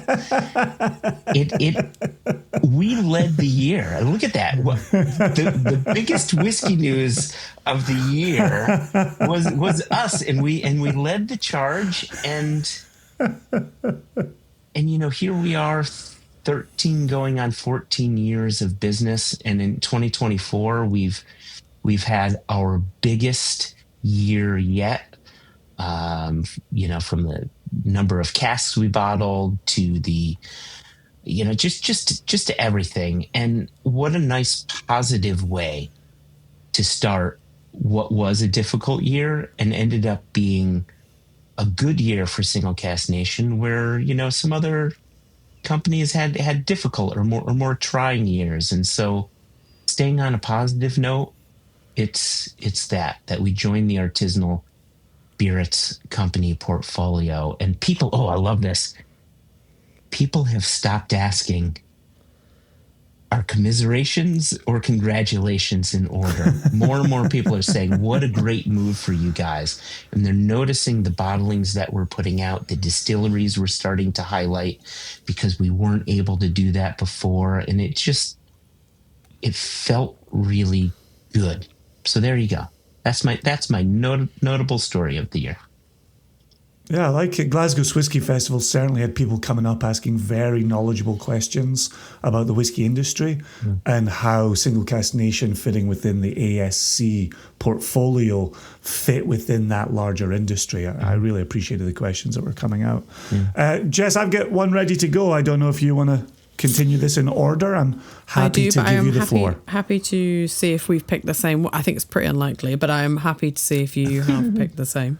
We led the year. Look at that. The biggest whiskey news of the year was us, and we led the charge. And here we are, 13 going on 14 years of business, and in 2024 we've had our biggest year yet. From the number of casks we bottled to the just to everything. And what a nice positive way to start what was a difficult year and ended up being a good year for Single Cask Nation, where some other companies had difficult or more trying years. And so staying on a positive note, it's that we joined the Artisanal Spirits Company portfolio. And people, I love this. People have stopped asking, are commiserations or congratulations in order. More and more people are saying, what a great move for you guys. And they're noticing the bottlings that we're putting out, the distilleries we're starting to highlight because we weren't able to do that before. And it felt really good. So there you go. That's my notable story of the year. Yeah, I like it. Glasgow's Whisky Festival certainly had people coming up asking very knowledgeable questions about the whisky industry and how Single Cask Nation fitting within the ASC portfolio fit within that larger industry. I really appreciated the questions that were coming out. Jess, I've got one ready to go. I don't know if you want to continue this in order. I'm happy to give you the floor. Happy to see if we've picked the same. I think it's pretty unlikely, but I'm happy to see if you have picked the same.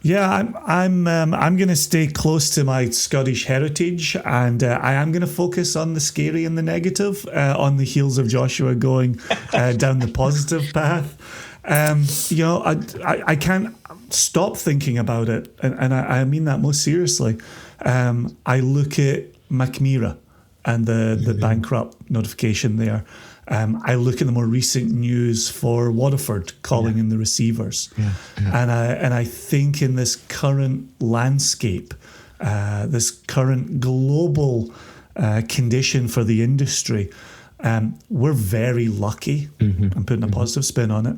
Yeah, I'm going to stay close to my Scottish heritage, and I am going to focus on the scary and the negative on the heels of Joshua going down the positive path. I can't stop thinking about it, and I mean that most seriously. I look at Mackmyra and the bankrupt notification there. I look at the more recent news for Waterford calling in the receivers. And I think in this current landscape, this current global condition for the industry, we're very lucky, I'm putting a positive spin on it,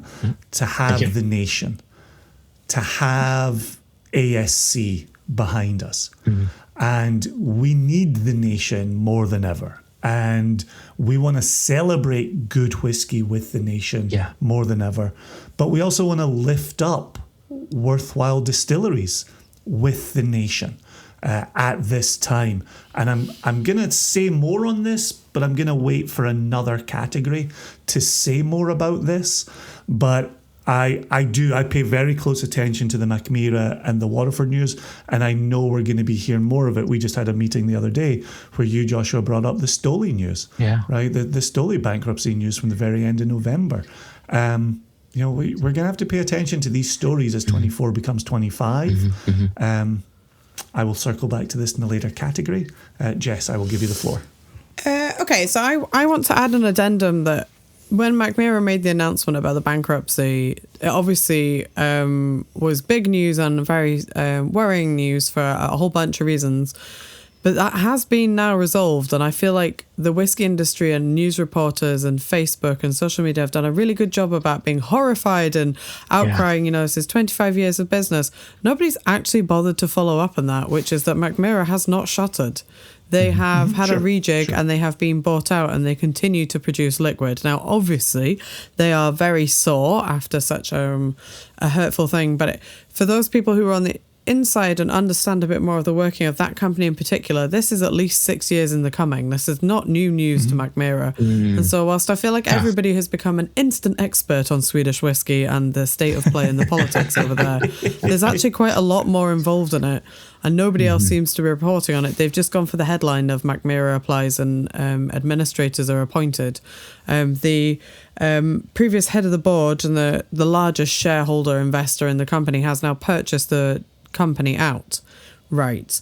to have the nation, to have ASC behind us. And we need the nation more than ever. And we want to celebrate good whiskey with the nation more than ever. But we also want to lift up worthwhile distilleries with the nation at this time. And I'm going to say more on this, but I'm going to wait for another category to say more about this. But I pay very close attention to the Mackmyra and the Waterford news, and I know we're going to be hearing more of it. We just had a meeting the other day where you, Joshua, brought up the Stoli news, right? The Stoli bankruptcy news from the very end of November. We're going to have to pay attention to these stories as 24 becomes 25. I will circle back to this in a later category. Jess, I will give you the floor. Okay, so I want to add an addendum that when Mackmyra made the announcement about the bankruptcy, it obviously was big news and very worrying news for a whole bunch of reasons. But that has been now resolved, and I feel like the whiskey industry and news reporters and Facebook and social media have done a really good job about being horrified and outcrying, this is 25 years of business. Nobody's actually bothered to follow up on that, which is that Mackmyra has not shuttered. They have had a rejig and they have been bought out and they continue to produce liquid. Now, obviously, they are very sore after such a hurtful thing. But for those people who are on the inside and understand a bit more of the working of that company in particular, this is at least 6 years in the coming. This is not new news to Mackmyra. And so whilst I feel like everybody has become an instant expert on Swedish whiskey and the state of play and the politics over there, there's actually quite a lot more involved in it. And nobody else seems to be reporting on it. They've just gone for the headline of Mackmyra applies and administrators are appointed. The previous head of the board and the largest shareholder investor in the company has now purchased the company out. Right.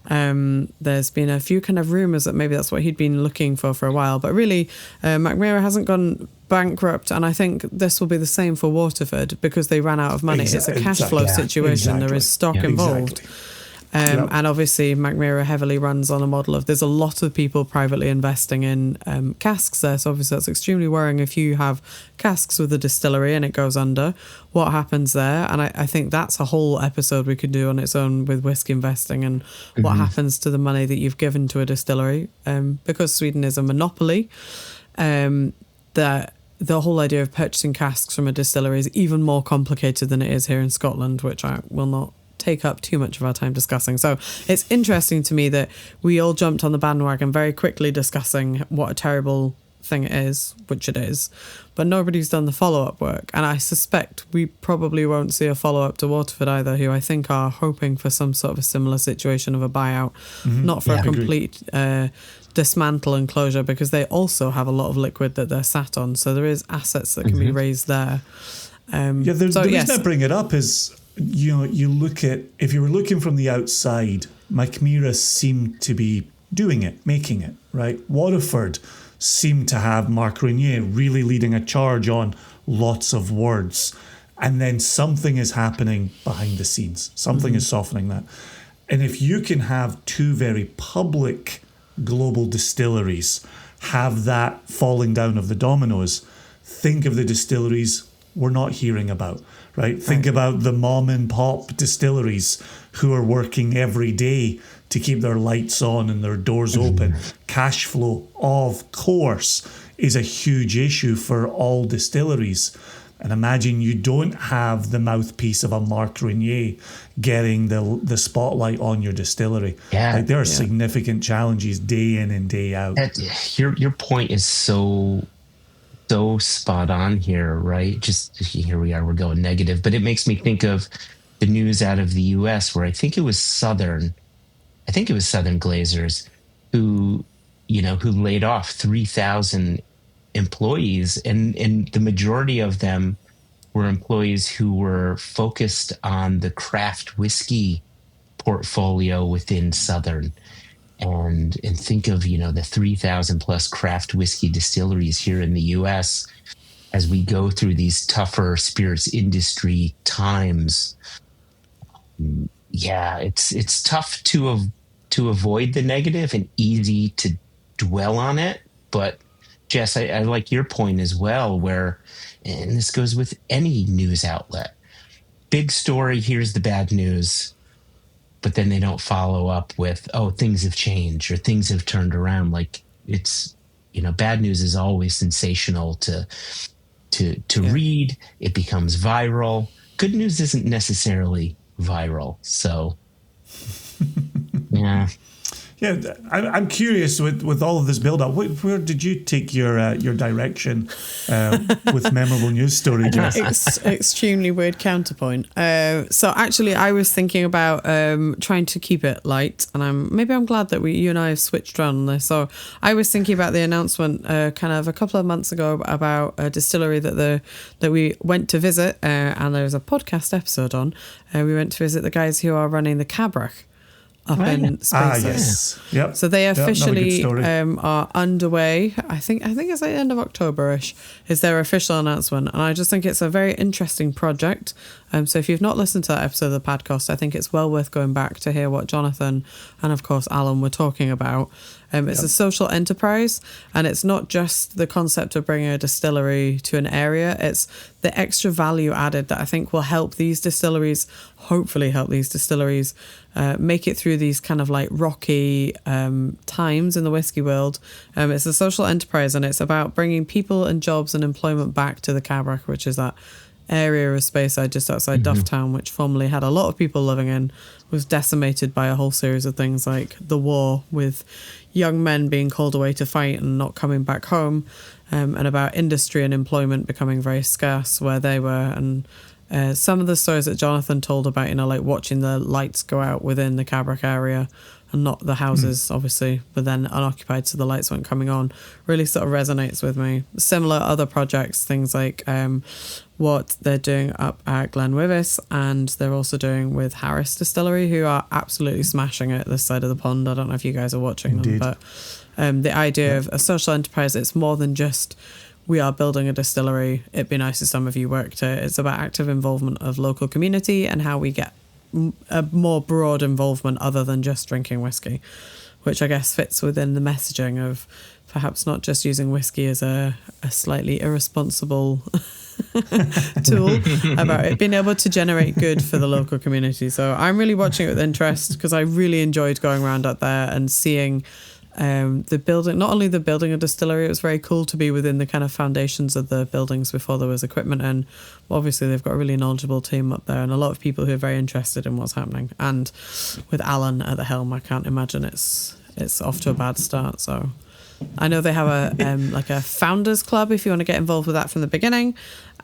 There's been a few kind of rumours that maybe that's what he'd been looking for a while. But really, Mackmyra hasn't gone bankrupt, and I think this will be the same for Waterford because they ran out of money. It's a cash flow situation. There is stock involved. And obviously Mackmyra heavily runs on a model of there's a lot of people privately investing in casks there, so obviously that's extremely worrying if you have casks with a distillery and it goes under. What happens there? And I think that's a whole episode we could do on its own with whiskey investing and what happens to the money that you've given to a distillery. Because Sweden is a monopoly, the whole idea of purchasing casks from a distillery is even more complicated than it is here in Scotland, which I will not take up too much of our time discussing. So it's interesting to me that we all jumped on the bandwagon very quickly discussing what a terrible thing it is, which it is, but nobody's done the follow-up work. And I suspect we probably won't see a follow-up to Waterford either, who I think are hoping for some sort of a similar situation of a buyout, not for a complete dismantle and closure, because they also have a lot of liquid that they're sat on. So there is assets that can be raised there. The reason I bring it up is, you look at, if you were looking from the outside, Mackmyra seemed to be doing it, making it, right? Waterford seem to have Marc Renier really leading a charge on lots of words. And then something is happening behind the scenes. Something is softening that. And if you can have two very public global distilleries have that falling down of the dominoes, think of the distilleries we're not hearing about, right? Think about the mom and pop distilleries who are working every day to keep their lights on and their doors open. Cash flow, of course, is a huge issue for all distilleries. And imagine you don't have the mouthpiece of a Marc Renier getting the spotlight on your distillery. Yeah, like there are significant challenges day in and day out. Your point is so spot on here, right? Just here we are, we're going negative, but it makes me think of the news out of the US where I think it was Southern Glazers who laid off 3,000 employees, and the majority of them were employees who were focused on the craft whiskey portfolio within Southern. And think of, the 3,000 plus craft whiskey distilleries here in the US as we go through these tougher spirits industry times. Yeah, it's tough to avoid the negative and easy to dwell on it. But Jess, I like your point as well, where, and this goes with any news outlet, big story, here's the bad news. But then they don't follow up with, oh, things have changed or things have turned around. Like it's, bad news is always sensational to read. It becomes viral. Good news isn't necessarily viral. So, yeah. Yeah, I'm curious with all of this build-up. Where did you take your direction with memorable news story, Jess? Extremely weird counterpoint. So actually, I was thinking about trying to keep it light, and I'm glad that you and I have switched around on this. So I was thinking about the announcement kind of a couple of months ago about a distillery that we went to visit, and there was a podcast episode on. We went to visit the guys who are running the Cabrach up in Spaces. Yes. Yep. So they officially are underway. I think it's like the end of October-ish is their official announcement. And I just think it's a very interesting project. So if you've not listened to that episode of the podcast, I think it's well worth going back to hear what Jonathan and, of course, Alan were talking about. It's a social enterprise, and it's not just the concept of bringing a distillery to an area. It's the extra value added that I think will help these distilleries, hopefully help these distilleries make it through these kind of like rocky times in the whiskey world. It's a social enterprise, and it's about bringing people and jobs and employment back to the Cabrach, which is that area of Speyside just outside Dufftown, which formerly had a lot of people living in, was decimated by a whole series of things like the war, with young men being called away to fight and not coming back home, and about industry and employment becoming very scarce where they were. And some of the stories that Jonathan told about, like watching the lights go out within the Cabrach area and not the houses, obviously, but then unoccupied, so the lights weren't coming on, really sort of resonates with me. Similar other projects, things like what they're doing up at Glenwivis, and they're also doing with Harris Distillery, who are absolutely smashing it this side of the pond. I don't know if you guys are watching them, but the idea of a social enterprise, it's more than just we are building a distillery. It'd be nice if some of you worked it. It's about active involvement of local community and how we get a more broad involvement other than just drinking whiskey, which I guess fits within the messaging of perhaps not just using whiskey as a slightly irresponsible tool, about it being able to generate good for the local community. So I'm really watching it with interest, because I really enjoyed going around up there and seeing the building, not only the building a distillery, it was very cool to be within the kind of foundations of the buildings before there was equipment in. Obviously they've got a really knowledgeable team up there and a lot of people who are very interested in what's happening, and with Alan at the helm, I can't imagine it's off to a bad start. So I know they have a like a founders club if you want to get involved with that from the beginning.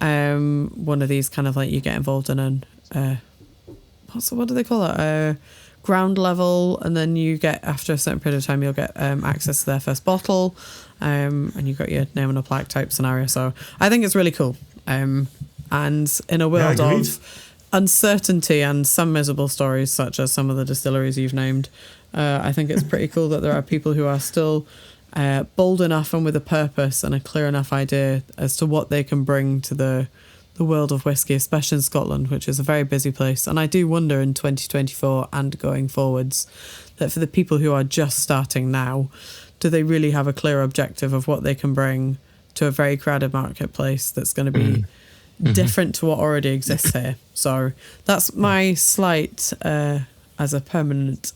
One of these kind of like you get involved in what do they call it, ground level, and then you get, after a certain period of time, you'll get access to their first bottle, and you've got your name on a plaque type scenario. So I think it's really cool, and in a world of uncertainty and some miserable stories such as some of the distilleries you've named, I think it's pretty cool that there are people who are still bold enough and with a purpose and a clear enough idea as to what they can bring to the world of whiskey, especially in Scotland, which is a very busy place. And I do wonder in 2024 and going forwards that for the people who are just starting now, do they really have a clear objective of what they can bring to a very crowded marketplace that's going to be different to what already exists here? So that's my slight, as a permanent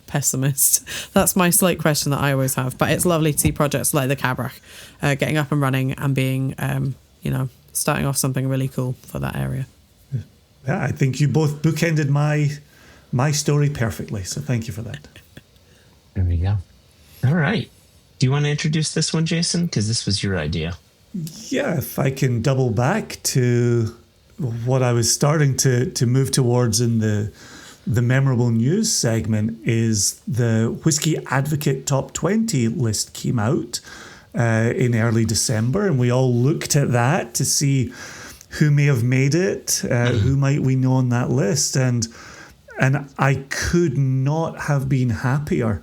pessimist, that's my slight question that I always have. But it's lovely to see projects like the Cabrach getting up and running and being, starting off something really cool for that area. Yeah, I think you both bookended my story perfectly. So thank you for that. There we go. All right. Do you want to introduce this one, Jason? Because this was your idea. Yeah, if I can double back to what I was starting to move towards in the memorable news segment, is the Whiskey Advocate Top 20 list came out in early December, and we all looked at that to see who may have made it, who might we know on that list, and I could not have been happier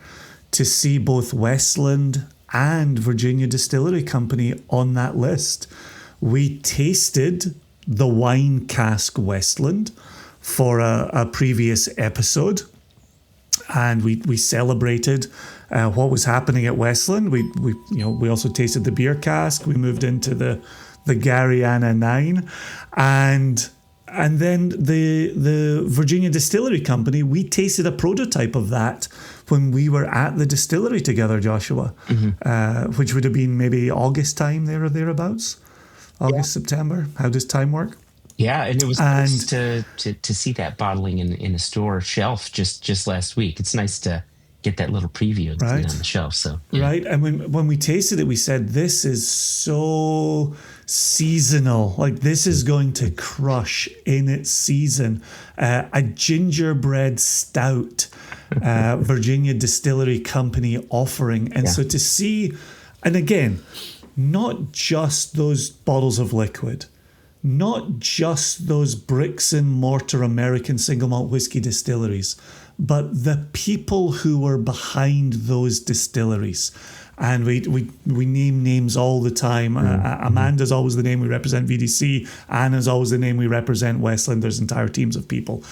to see both Westland and Virginia Distillery Company on that list. We tasted the wine cask Westland for a previous episode, and we celebrated what was happening at Westland. We also tasted the beer cask. We moved into the Gariana 9, and then the Virginia Distillery Company, we tasted a prototype of that when we were at the distillery together, Joshua, which would have been maybe August time, there or thereabouts. August, September. How does time work? Yeah, and it was nice to see that bottling in a store shelf just last week. It's nice to get that little preview on the shelf. So right, and when we tasted it, we said, this is so seasonal. Like, this is going to crush in its season. A gingerbread stout, Virginia Distillery Company offering. And so to see, and again, not just those bottles of liquid, not just those bricks and mortar American single malt whiskey distilleries, but the people who were behind those distilleries. And we name names all the time. Amanda's always the name we represent VDC. Anna's always the name we represent Westland. There's entire teams of people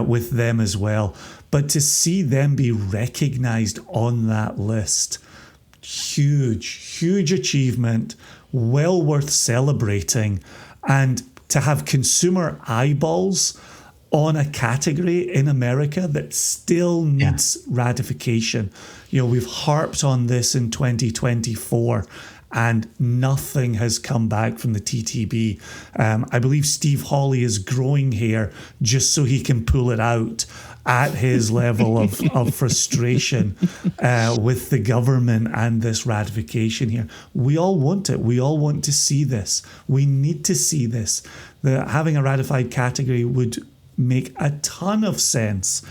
with them as well. But to see them be recognized on that list, huge achievement, well worth celebrating. And to have consumer eyeballs on a category in America that still needs ratification. We've harped on this in 2024 and nothing has come back from the TTB. I believe Steve Hawley is growing hair just so he can pull it out at his level of frustration with the government and this ratification here. We all want it. We all want to see this. We need to see this. Having a ratified category would make a ton of sense.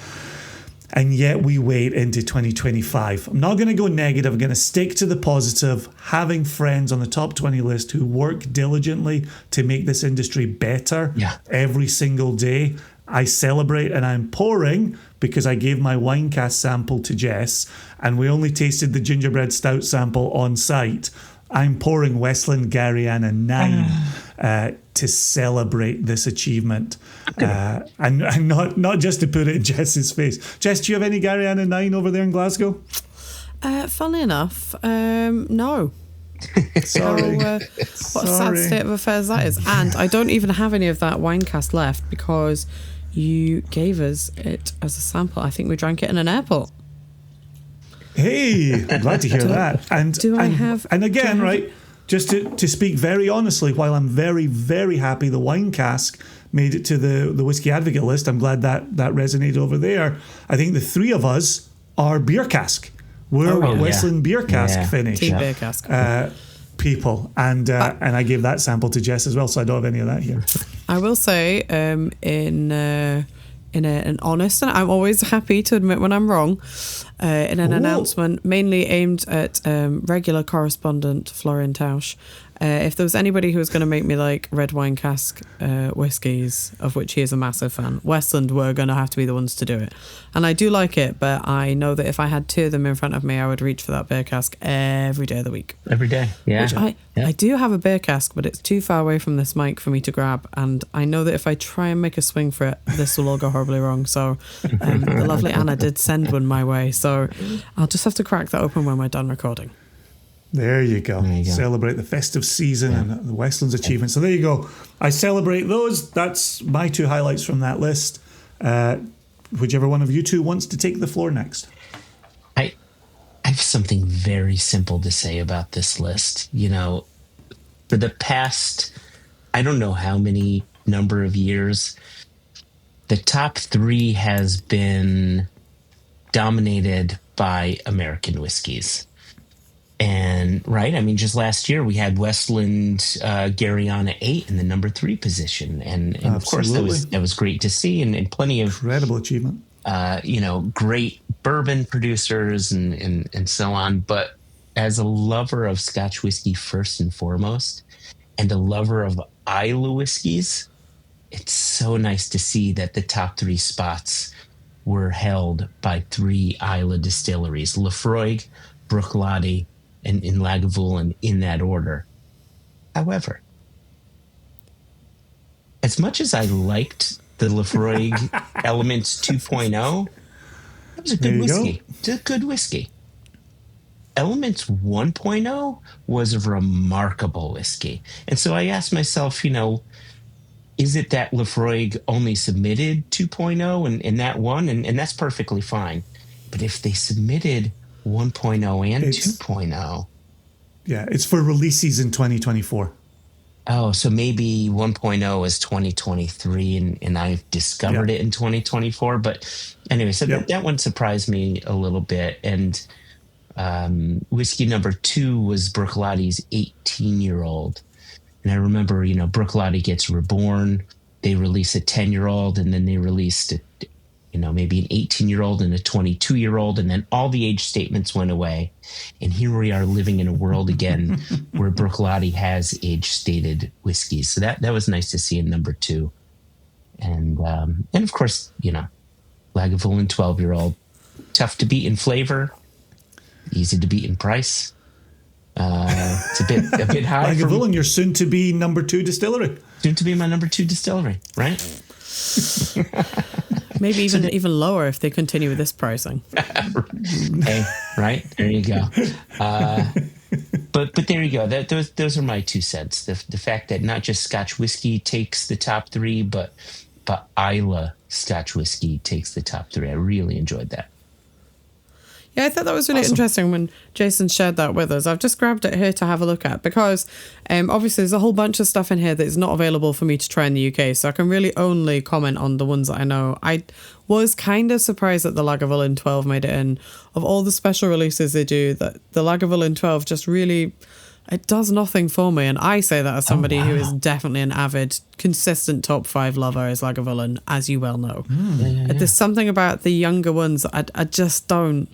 And yet we wait into 2025. I'm not going to go negative. I'm going to stick to the positive. Having friends on the top 20 list who work diligently to make this industry better every single day. I celebrate, and I'm pouring because I gave my wine cask sample to Jess and we only tasted the gingerbread stout sample on site. I'm pouring Westland Gariana 9 to celebrate this achievement. And not just to put it in Jess's face. Jess, do you have any Gariana 9 over there in Glasgow? Funnily enough, no. Sorry. What a sad state of affairs that is. And I don't even have any of that wine cask left because you gave us it as a sample. I think we drank it in an airport. Hey, I'm glad to hear that. And again, right, just to speak very honestly, while I'm very, very happy the wine cask made it to the Whiskey Advocate list, I'm glad that resonated over there. I think the three of us are beer cask. We're Westland beer cask finish. Team beer cask. People. And I gave that sample to Jess as well, so I don't have any of that here. I will say, in an honest, and I'm always happy to admit when I'm wrong, in an announcement mainly aimed at regular correspondent Florian Tausch. If there was anybody who was going to make me like red wine cask whiskies, of which he is a massive fan, Westland were going to have to be the ones to do it. And I do like it, but I know that if I had two of them in front of me, I would reach for that beer cask every day of the week. Every day, yeah. Which I do have a beer cask, but it's too far away from this mic for me to grab. And I know that if I try and make a swing for it, this will all go horribly wrong. So the lovely Anna did send one my way. So I'll just have to crack that open when we're done recording. There you go. There you go. Celebrate the festive season and the Westlands achievements. So there you go. I celebrate those. That's my two highlights from that list. Whichever one of you two wants to take the floor next. I have something very simple to say about this list. You know, for the past, I don't know how many number of years, the top three has been dominated by American whiskeys. And right, I mean, just last year we had Westland Garyana 8 in the number 3 position, and of course that was great to see, and plenty of incredible achievement. Great bourbon producers and so on. But as a lover of Scotch whiskey first and foremost, and a lover of Islay whiskeys, it's so nice to see that the top 3 spots were held by 3 Islay distilleries: Laphroaig, Bruichladdich, and in Lagavulin, in that order. However, as much as I liked the Laphroaig Elements 2.0, it was a good whiskey. It's a good whiskey. Elements 1.0 was a remarkable whiskey. And so I asked myself, is it that Laphroaig only submitted 2.0 and that won? And that's perfectly fine. But if they submitted 1.0 and 2.0. Yeah, it's for releases in 2024. Oh, so maybe 1.0 is 2023 and I discovered it in 2024. But anyway, so that one surprised me a little bit. And whiskey number 2 was Bruichladdich's 18-year-old. And I remember, Bruichladdich gets reborn. They release a 10-year-old, and then they released maybe an 18-year-old and a 22-year-old, and then all the age statements went away. And here we are living in a world again where Bruichladdich has age-stated whiskeys. So that was nice to see in number 2. And of course, Lagavulin 12-year-old, tough to beat in flavor, easy to beat in price. It's a bit high. Lagavulin, your soon-to-be number 2 distillery. Soon to be my number 2 distillery, right? Maybe even lower if they continue with this pricing. Hey, right? There you go. But there you go. Those are my 2 cents. The fact that not just Scotch whiskey takes the top 3, but Islay Scotch whiskey takes the top 3. I really enjoyed that. Yeah, I thought that was really interesting when Jason shared that with us. I've just grabbed it here to have a look at because obviously there's a whole bunch of stuff in here that is not available for me to try in the UK, so I can really only comment on the ones that I know. I was kind of surprised that the Lagavulin 12 made it in. Of all the special releases they do, that the Lagavulin 12 just really, it does nothing for me. And I say that as somebody who is definitely an avid, consistent top 5 lover is Lagavulin, as you well know. There's something about the younger ones that I just don't.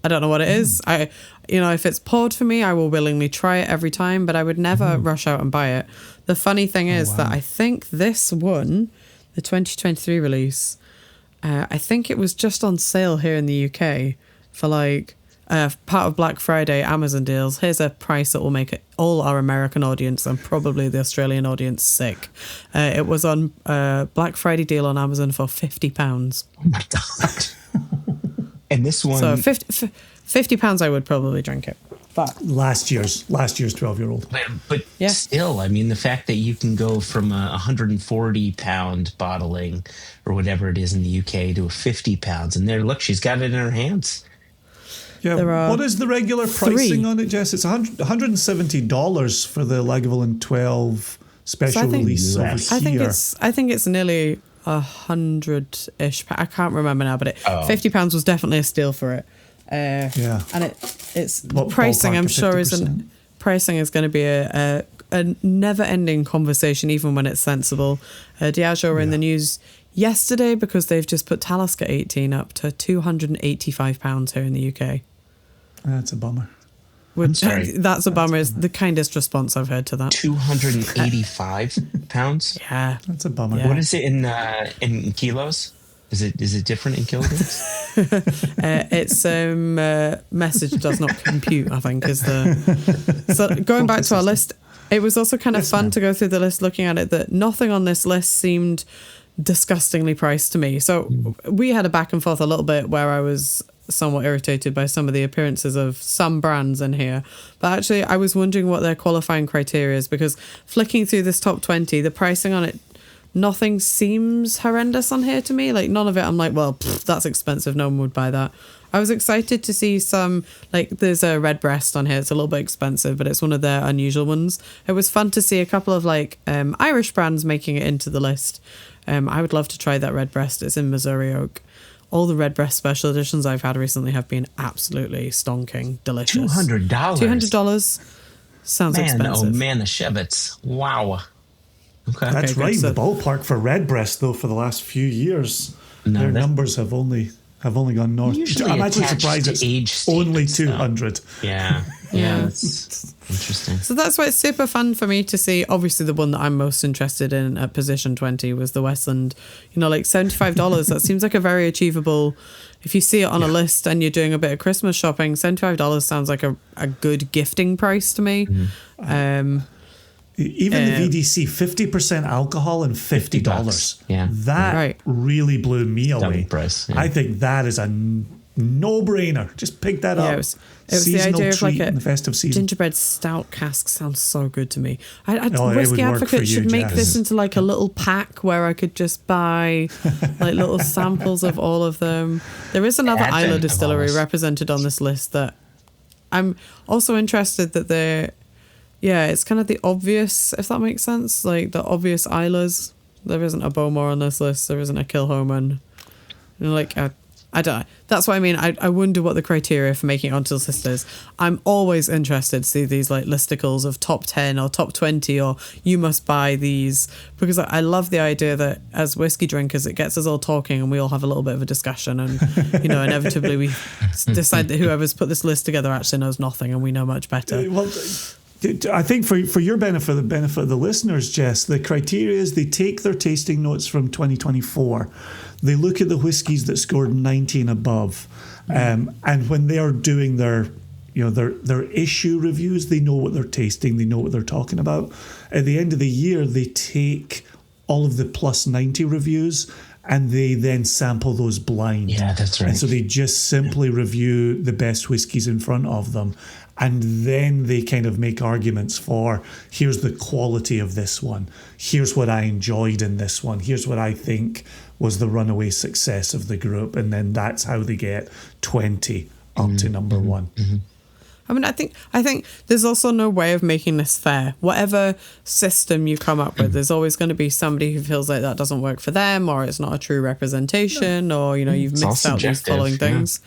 I don't know what it is. If it's poured for me, I will willingly try it every time, but I would never rush out and buy it. The funny thing is that I think this one, the 2023 release, I think it was just on sale here in the UK for part of Black Friday Amazon deals. Here's a price that will make all our American audience and probably the Australian audience sick. It was on Black Friday deal on Amazon for £50. Oh my God. And this one, so £50, I would probably drink it. But last year's 12-year-old. But still, I mean, the fact that you can go from a 140-pound bottling or whatever it is in the UK to a 50 pounds, and there, look, she's got it in her hands. Yeah, what is the regular pricing on it, Jess? It's $170 for the Lagavulin 12 special release over here. I think it's nearly 100-ish. I can't remember now, but £50 was definitely a steal for it. And it's pricing. I'm sure pricing is going to be a never-ending conversation, even when it's sensible. Diageo were in the news yesterday, because they've just put Talisker 18 up to £285 here in the UK. That's a bummer. Which, sorry. that's a bummer. Is the kindest response I've heard to that. £285? Yeah. That's a bummer. Yeah. What is it in kilos? Is it different in kilograms? It's message does not compute, I think, is the... So going back to our list, it was also kind of fun to go through the list looking at it, that nothing on this list seemed disgustingly priced to me. So we had a back and forth a little bit where I was somewhat irritated by some of the appearances of some brands in here. But actually, I was wondering what their qualifying criteria is, because flicking through this top 20, the pricing on it, nothing seems horrendous on here to me. Like, none of it, I'm like, well, that's expensive. No one would buy that. I was excited to see some, like, there's a Redbreast on here. It's a little bit expensive, but it's one of their unusual ones. It was fun to see a couple of, like, Irish brands making it into the list. I would love to try that Redbreast. It's in Missouri Oak. All the Redbreast special editions I've had recently have been absolutely stonking delicious. $200? $200 sounds expensive. Oh, man, the Shevitz. Wow. Okay. That's Okay, right in so- the ballpark for Redbreast, though. For the last few years, No, their that- numbers have only gone north. Usually I'm actually attached surprised to it's age only statements, though. 200. Yeah. Yeah. That's interesting. So that's why it's super fun for me to see. Obviously, the one that I'm most interested in at position 20 was the Westland. You know, like $75. That seems like a very achievable. If you see it on a list and you're doing a bit of Christmas shopping, $75 sounds like a good gifting price to me. Even the VDC, 50% alcohol and $50. Yeah. That Right. really blew me away. price, yeah. I think that is a no-brainer. Just pick that up. Yeah, it was the Seasonal idea of like treat a in the festive season. gingerbread stout cask sounds so good to me. Oh, it Whiskey would work for Advocate you, should make Jess. this into like a little pack where I could just buy like little samples of all of them. There is another Advent Isla of distillery ours. represented on this list that I'm also interested that they're, yeah, it's kind of the obvious, if that makes sense, like the obvious Islas. There isn't a Bowmore on this list. There isn't a Kilhoman. You know, like I don't know. That's what I mean. I wonder what the criteria for making it onto the list is. I'm always interested to see these like listicles of top 10 or top 20 or you must buy these, because I love the idea that as whiskey drinkers, it gets us all talking and we all have a little bit of a discussion and, you know, inevitably we decide that whoever's put this list together actually knows nothing and we know much better. Well, I think for your benefit, the benefit of the listeners, Jess, the criteria is they take their tasting notes from 2024. They look at the whiskies that scored 90 and above. And when they are doing their issue reviews, they know what they're tasting, they know what they're talking about. At the end of the year, they take all of the plus 90 reviews and they then sample those blind. Yeah, that's right. And so they just simply review the best whiskies in front of them. And then they kind of make arguments for, here's the quality of this one. Here's what I enjoyed in this one. Here's what I think was the runaway success of the group. And then that's how they get 20 up to number one. Mm-hmm. I mean, I think there's also no way of making this fair. Whatever system you come up with, there's always going to be somebody who feels like that doesn't work for them, or it's not a true representation, or, you know, you've missed out these following things.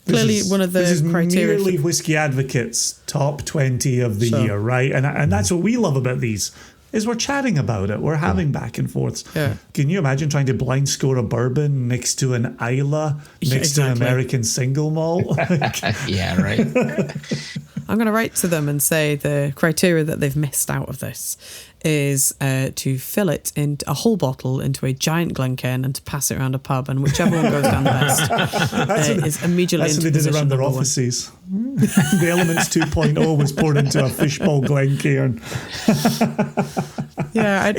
Clearly, one of the this is criteria merely Whiskey Advocate's top 20 of the year, right? And that's what we love about these, is we're chatting about it. We're having back and forths. Yeah. Can you imagine trying to blind score a bourbon next to an Isla, next to an American single malt? Yeah, right. I'm going to write to them and say the criteria that they've missed out of this is to fill it in a whole bottle into a giant Glencairn and to pass it around a pub, and whichever one goes down best is immediately that's into what they did around their number one. offices. The Elements 2.0 was poured into a fishbowl Glencairn. Yeah, I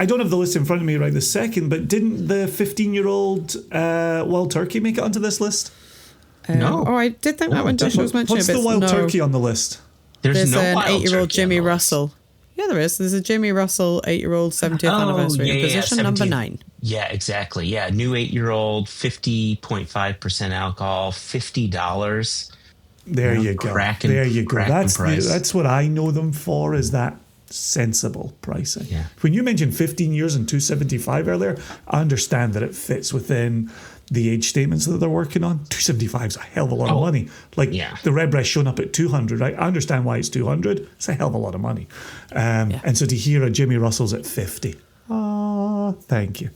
don't have the list in front of me right this second, but didn't the 15-year-old Wild Turkey make it onto this list? No. Oh, I did think that when Joshua was mentioning What's it. the Wild Turkey on the list? There's no an Wild 8-year-old Turkey Jimmy on the list. Russell. Yeah, there is. There's a Jimmy Russell 8-year-old 70th anniversary in position number 9. Yeah, exactly. Yeah, new 8-year-old, 50.5% alcohol, $50. There you go. There you go. That's what I know them for, is that sensible pricing. Yeah. When you mentioned 15 years and 275 earlier, I understand that it fits within the age statements that they're working on. 275 is a hell of a lot of money. The Redbreast showing up at 200, right? I understand why it's 200. It's a hell of a lot of money. And so to hear a Jimmy Russell's at 50. Oh, thank you.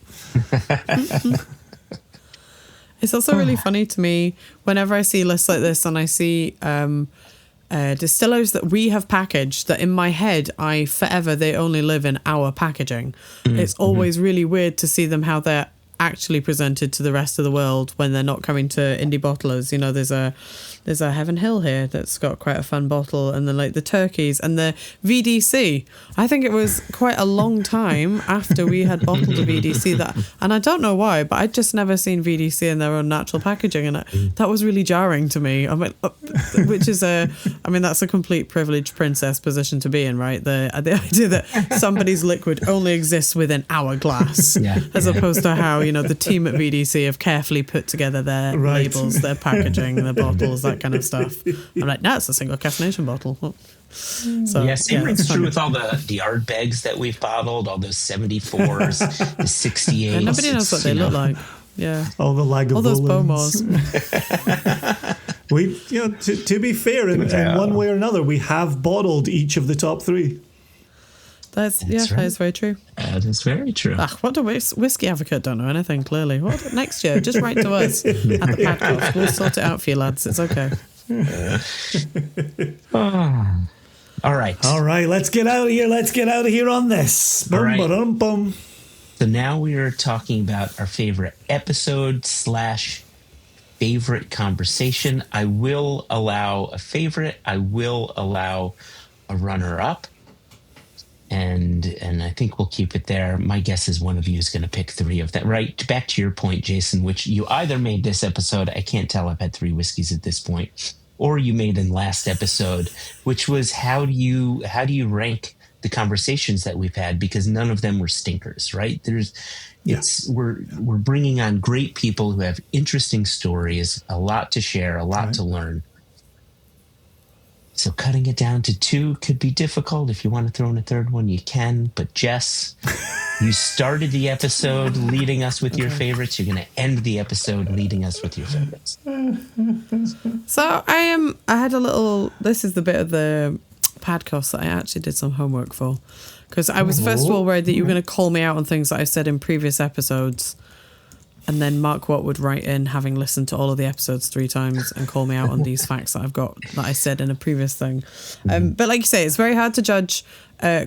It's also really funny to me whenever I see lists like this and I see distillers that we have packaged that in my head, they only live in our packaging. It's always really weird to see them how they're actually presented to the rest of the world when they're not coming to indie bottlers. You know, there's a Heaven Hill here that's got quite a fun bottle, and then like the turkeys and the VDC. I think it was quite a long time after we had bottled a VDC and I don't know why, but I'd just never seen VDC in their own natural packaging, and that was really jarring to me. I mean, that's a complete privileged princess position to be in, right? The idea that somebody's liquid only exists within our glass, as opposed to how, you know, the team at VDC have carefully put together their labels, their packaging, their bottles, that kind of stuff. I'm like, no, it's a single Cask Nation bottle. So, same rings true with all the art bags that we've bottled, all those 74s, the 68s. And nobody knows what they look like. Yeah. All the Lagavulins. All those Bomos. We, you know, to be fair, in one way or another, we have bottled each of the top three. That's right. That is very true. That is very true. What do Whiskey Advocate don't know anything, clearly. What next year? Just write to us at the podcast. We'll sort it out for you, lads. It's okay. All right. Let's get out of here. Let's get out of here on this. Boom, right. Ba-dum, boom. So now we are talking about our favorite episode / favorite conversation. I will allow a favorite. I will allow a runner-up. And I think we'll keep it there. My guess is one of you is going to pick three of them. Right, back to your point, Jason, which you either made this episode, I can't tell, I've had 3 whiskeys at this point, or you made in last episode, which was how do you rank the conversations that we've had, because none of them were stinkers, right? We're bringing on great people who have interesting stories, a lot to share, a lot to learn. So cutting it down to 2 could be difficult. If you want to throw in a third one, you can. But Jess, you started the episode leading us with your favorites. You're going to end the episode leading us with your favorites. So I had a little. This is the bit of the podcast that I actually did some homework for, because I was first of all worried that you were going to call me out on things that I said in previous episodes. And then Mark Watt would write in, having listened to all of the episodes 3 times, and call me out on these facts that I said in a previous thing. But like you say, it's very hard to judge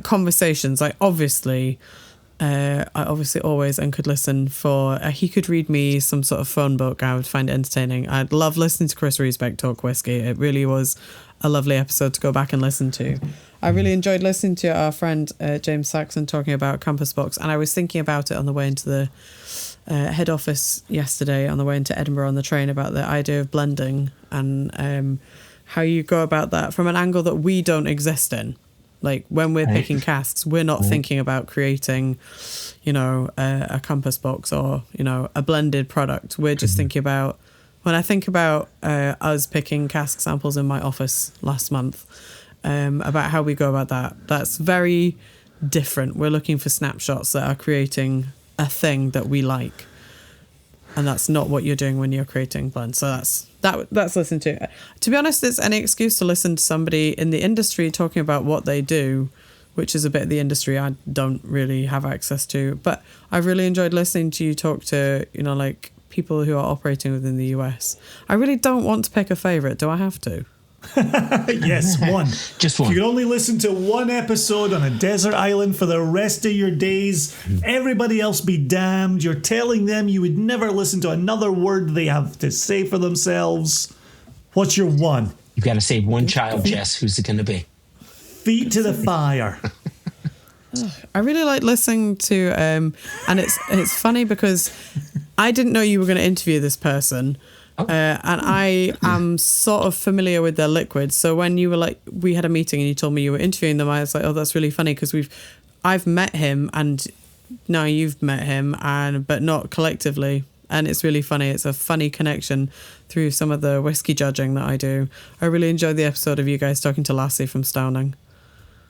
conversations. I obviously always and could listen for. He could read me some sort of phone book. I would find it entertaining. I'd love listening to Chris Riesbeck talk whiskey. It really was a lovely episode to go back and listen to. I really enjoyed listening to our friend James Saxon talking about Compass Box, and I was thinking about it on the way into the head office yesterday, on the way into Edinburgh on the train, about the idea of blending and how you go about that from an angle that we don't exist in. Like when we're picking casks, we're not thinking about creating, you know, a Compass Box or, you know, a blended product. We're just thinking about, when I think about us picking cask samples in my office last month, about how we go about that, that's very different. We're looking for snapshots that are creating a thing that we like, and that's not what you're doing when you're creating blends. So that's listened to. To be honest, it's any excuse to listen to somebody in the industry talking about what they do, which is a bit of the industry I don't really have access to. But I've really enjoyed listening to you talk to, you know, like people who are operating within the US. I really don't want to pick a favorite. Do I have to? Yes, one. Just one. You can only listen to one episode on a desert island for the rest of your days. Everybody else be damned. You're telling them you would never listen to another word they have to say for themselves. What's your one? You've got to save one child, Jess. Who's it going to be? Feet to the fire. I really like listening to, and it's funny because I didn't know you were going to interview this person. And I am sort of familiar with their liquids. So when you were like, we had a meeting and you told me you were interviewing them, I was like, oh, that's really funny, because I've met him and now you've met him, but not collectively. And it's really funny. It's a funny connection through some of the whiskey judging that I do. I really enjoyed the episode of you guys talking to Lassie from Stowning.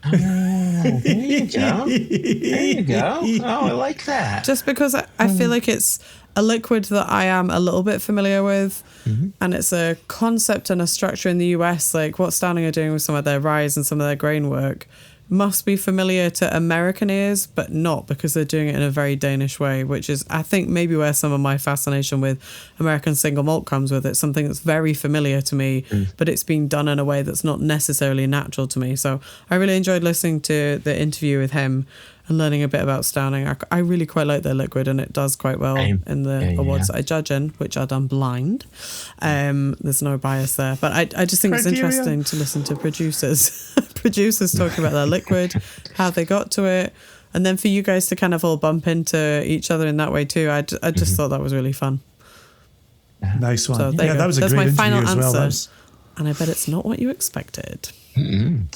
Oh, there you go. There you go. Oh, I like that. Just because I feel like it's a liquid that I am a little bit familiar with, and it's a concept and a structure in the US, like what Stowning are doing with some of their rye and some of their grain work, must be familiar to American ears, but not because they're doing it in a very Danish way, which is, I think, maybe where some of my fascination with American single malt comes with. It's something that's very familiar to me, but it's being done in a way that's not necessarily natural to me. So I really enjoyed listening to the interview with him and learning a bit about Stouning. I really quite like their liquid, and it does quite well in the awards that I judge in, which are done blind. There's no bias there. But I just think it's interesting to listen to producers talking about their liquid, how they got to it, and then for you guys to kind of all bump into each other in that way too. I just thought that was really fun. Nice one. So that was a great my final interview as well. answer. And I bet it's not what you expected.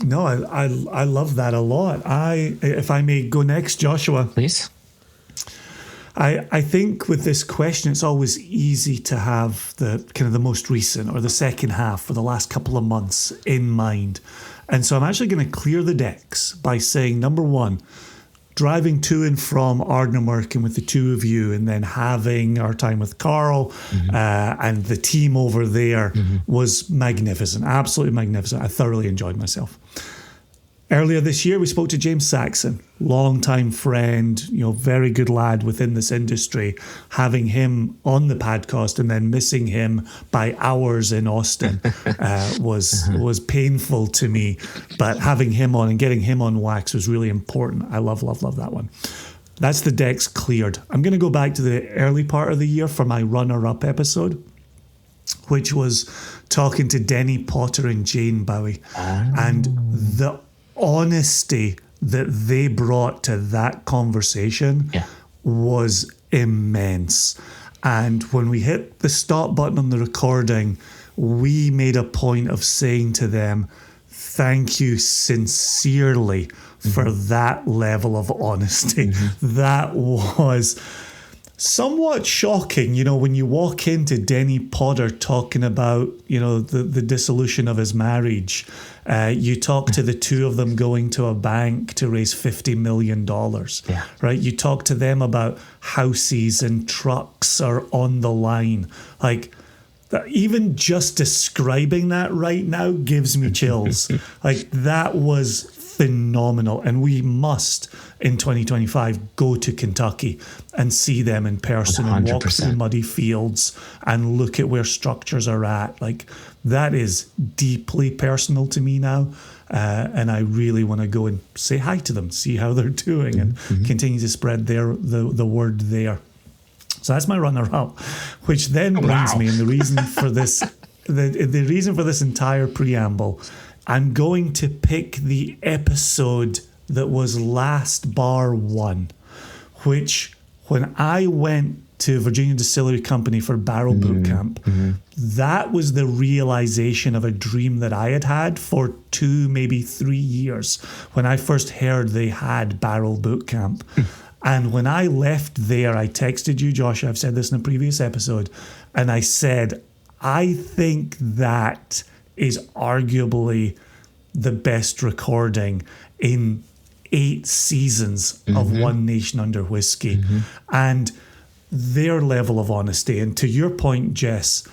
No, I love that a lot. If I may go next, Joshua. Please. I think with this question, it's always easy to have the kind of the most recent or the second half for the last couple of months in mind. And so I'm actually going to clear the decks by saying, number one, driving to and from Arden working with the two of you, and then having our time with Carl and the team over there was magnificent, absolutely magnificent. I thoroughly enjoyed myself. Earlier this year, we spoke to James Saxon, longtime friend, very good lad within this industry. Having him on the podcast and then missing him by hours in Austin was painful to me. But having him on and getting him on wax was really important. I love that one. That's the decks cleared. I'm going to go back to the early part of the year for my runner-up episode, which was talking to Denny Potter and Jane Bowie. And the honesty that they brought to that conversation was immense. And when we hit the stop button on the recording, we made a point of saying to them, thank you sincerely for that level of honesty. That was somewhat shocking, when you walk into Denny Potter talking about, the dissolution of his marriage. You talk to the two of them going to a bank to raise $50 million, right? You talk to them about houses and trucks are on the line. Like, even just describing that right now gives me chills. Like, that was phenomenal. And we must, in 2025, go to Kentucky and see them in person 100%. And walk through muddy fields and look at where structures are at. Like, that is deeply personal to me now. And I really want to go and say hi to them, see how they're doing, and continue to spread the word there. So that's my runner-up, which then brings me, and the reason for this, the reason for this entire preamble, I'm going to pick the episode that was last bar one, which when I went to Virginia Distillery Company for Barrel Boot Camp, that was the realization of a dream that I had for 2, maybe 3 years when I first heard they had Barrel Boot Camp. And when I left there, I texted you, Josh, I've said this in a previous episode, and I said, I think that is arguably the best recording in 8 seasons of One Nation Under Whisky. And their level of honesty. And to your point, Jess,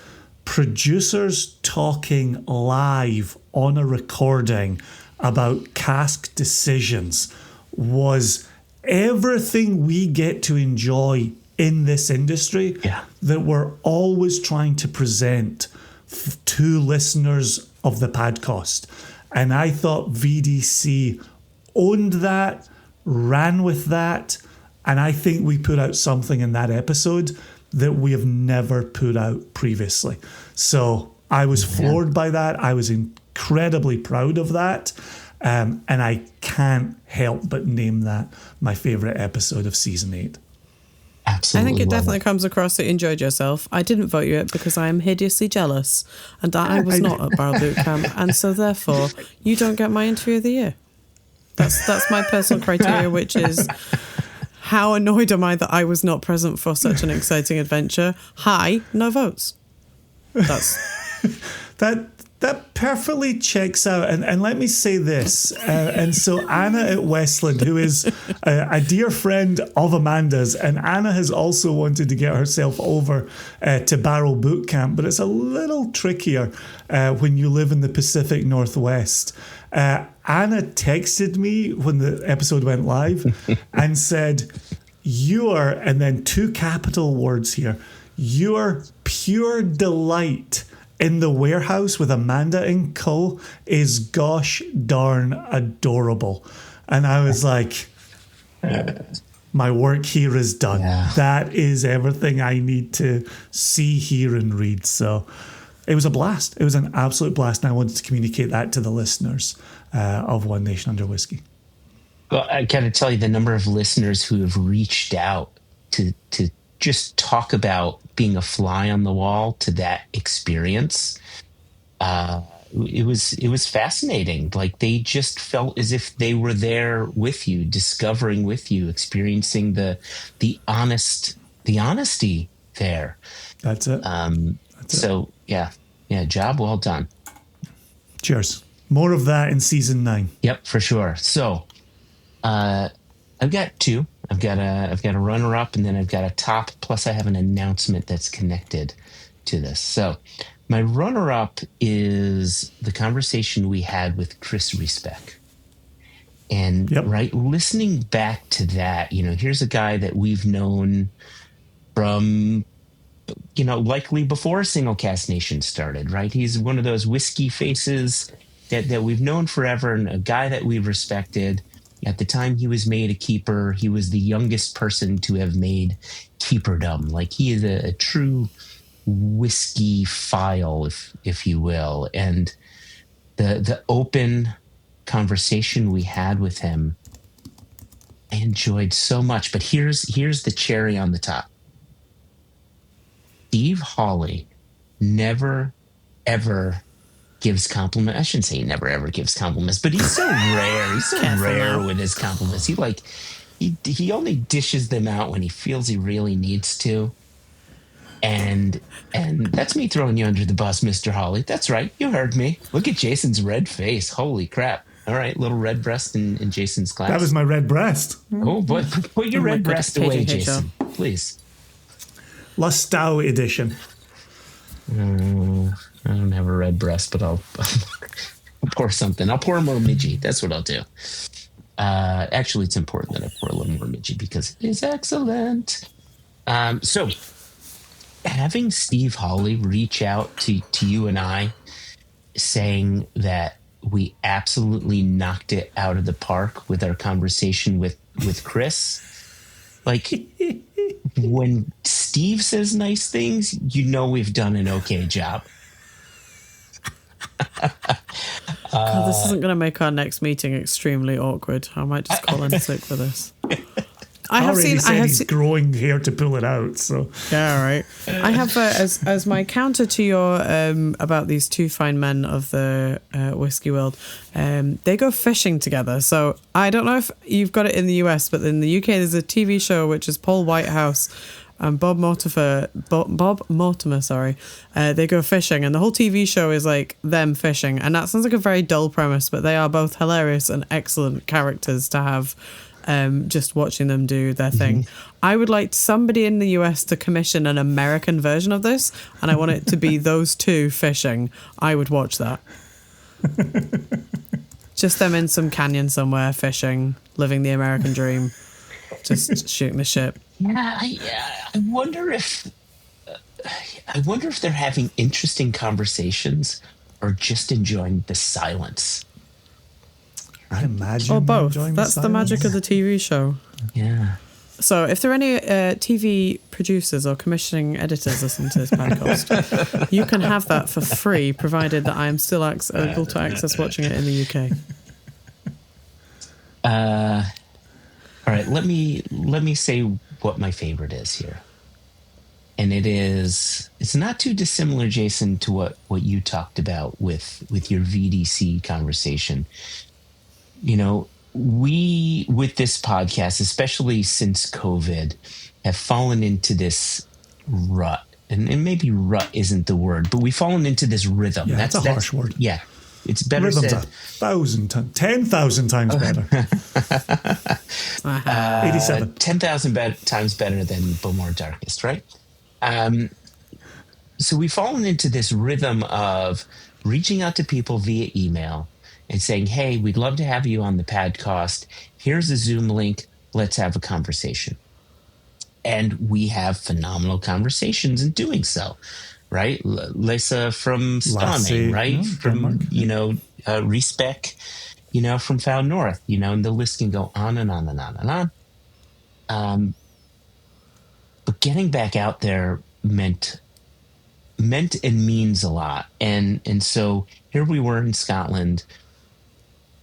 producers talking live on a recording about cask decisions was everything we get to enjoy in this industry that we're always trying to present to listeners of the podcast. And I thought VDC owned that, ran with that, and I think we put out something in that episode that we have never put out previously. So I was floored by that. I was incredibly proud of that. And I can't help but name that my favourite episode of season 8. Absolutely. I think it definitely comes across that you enjoyed yourself. I didn't vote you it because I am hideously jealous and I was not at Barrel Boot Camp, and so therefore you don't get my interview of the year. That's my personal criteria, which is how annoyed am I that I was not present for such an exciting adventure? Hi, no votes. That's That perfectly checks out. And let me say this. And so Anna at Westland, who is a dear friend of Amanda's, and Anna has also wanted to get herself over to Barrel Boot Camp, but it's a little trickier when you live in the Pacific Northwest. Anna texted me when the episode went live and said, "Your," and then 2 capital words here, "your pure delight in the warehouse with Amanda and Co. is gosh darn adorable." And I was like, my work here is done. Yeah. That is everything I need to see, hear, and read. So it was a blast. It was an absolute blast. And I wanted to communicate that to the listeners of One Nation Under Whisky. Well, I got to tell you, the number of listeners who have reached out to just talk about being a fly on the wall to that experience, it was fascinating. Like, they just felt as if they were there with you, discovering with you, experiencing the honesty there. That's it. So yeah, job well done. Cheers. More of that in season 9. Yep, for sure. So I've got 2. I've got a runner-up, and then I've got a top, plus I have an announcement that's connected to this. So my runner-up is the conversation we had with Chris Respect. And right, listening back to that, here's a guy that we've known from, likely before Single Cask Nation started, right? He's one of those whiskey faces that we've known forever, and a guy that we've respected. At the time he was made a keeper, he was the youngest person to have made keeperdom. Like, he is a true whiskey file, if you will. And the open conversation we had with him, I enjoyed so much. But here's the cherry on the top. Steve Hawley never, ever gives compliments. I shouldn't say he never ever gives compliments, but he's so rare. He's so rare with his compliments. He only dishes them out when he feels he really needs to. And that's me throwing you under the bus, Mr. Hawley. That's right. You heard me. Look at Jason's red face. Holy crap. All right, little red breast in Jason's class. That was my red breast. Oh boy, put your red breast away, Jason, please. Lustau edition. I don't have a red breast, but I'll pour something. I'll pour a Mormidgee. That's what I'll do. Actually, it's important that I pour a little Mormidgee because it is excellent. So having Steve Hawley reach out to you and I, saying that we absolutely knocked it out of the park with our conversation with Chris, like, when Steve says nice things, we've done an okay job. God, this isn't going to make our next meeting extremely awkward. I might just call in sick for this. I have he's growing hair to pull it out. So yeah, right. I have as my counter to your about these 2 fine men of the whiskey world. They go fishing together. So I don't know if you've got it in the US, but in the UK there's a TV show which is Paul Whitehouse and Bob Mortimer. They go fishing, and the whole TV show is like them fishing. And that sounds like a very dull premise, but they are both hilarious and excellent characters to have. Just watching them do their thing. I would like somebody in the US to commission an American version of this, and I want it to be those 2 fishing. I would watch that. Just them in some canyon somewhere fishing, living the American dream, just shooting the shit. I wonder if they're having interesting conversations or just enjoying the silence. I imagine. Or both. That's the magic of the TV show. Yeah. So if there are any TV producers or commissioning editors listening to this podcast, you can have that for free, provided that I am still able to access watching it in the UK. All right. Let me say what my favorite is here. And it's not too dissimilar, Jason, to what you talked about with your VDC conversation. We, with this podcast, especially since COVID, have fallen into this rut and maybe rut isn't the word, but we've fallen into this rhythm. Yeah, that's a harsh word. Yeah. It's better Rhythm's said. 10,000 times better. 87. 10,000 times better than Beaumont Darkest, right? So we've fallen into this rhythm of reaching out to people via email and saying, hey, we'd love to have you on the podcast. Here's a Zoom link. Let's have a conversation. And we have phenomenal conversations in doing so, right? Lisa from Stunning, right? Yeah, from, Respec, from Foul North, and the list can go on and on and on and on. But getting back out there meant and means a lot. And so here we were in Scotland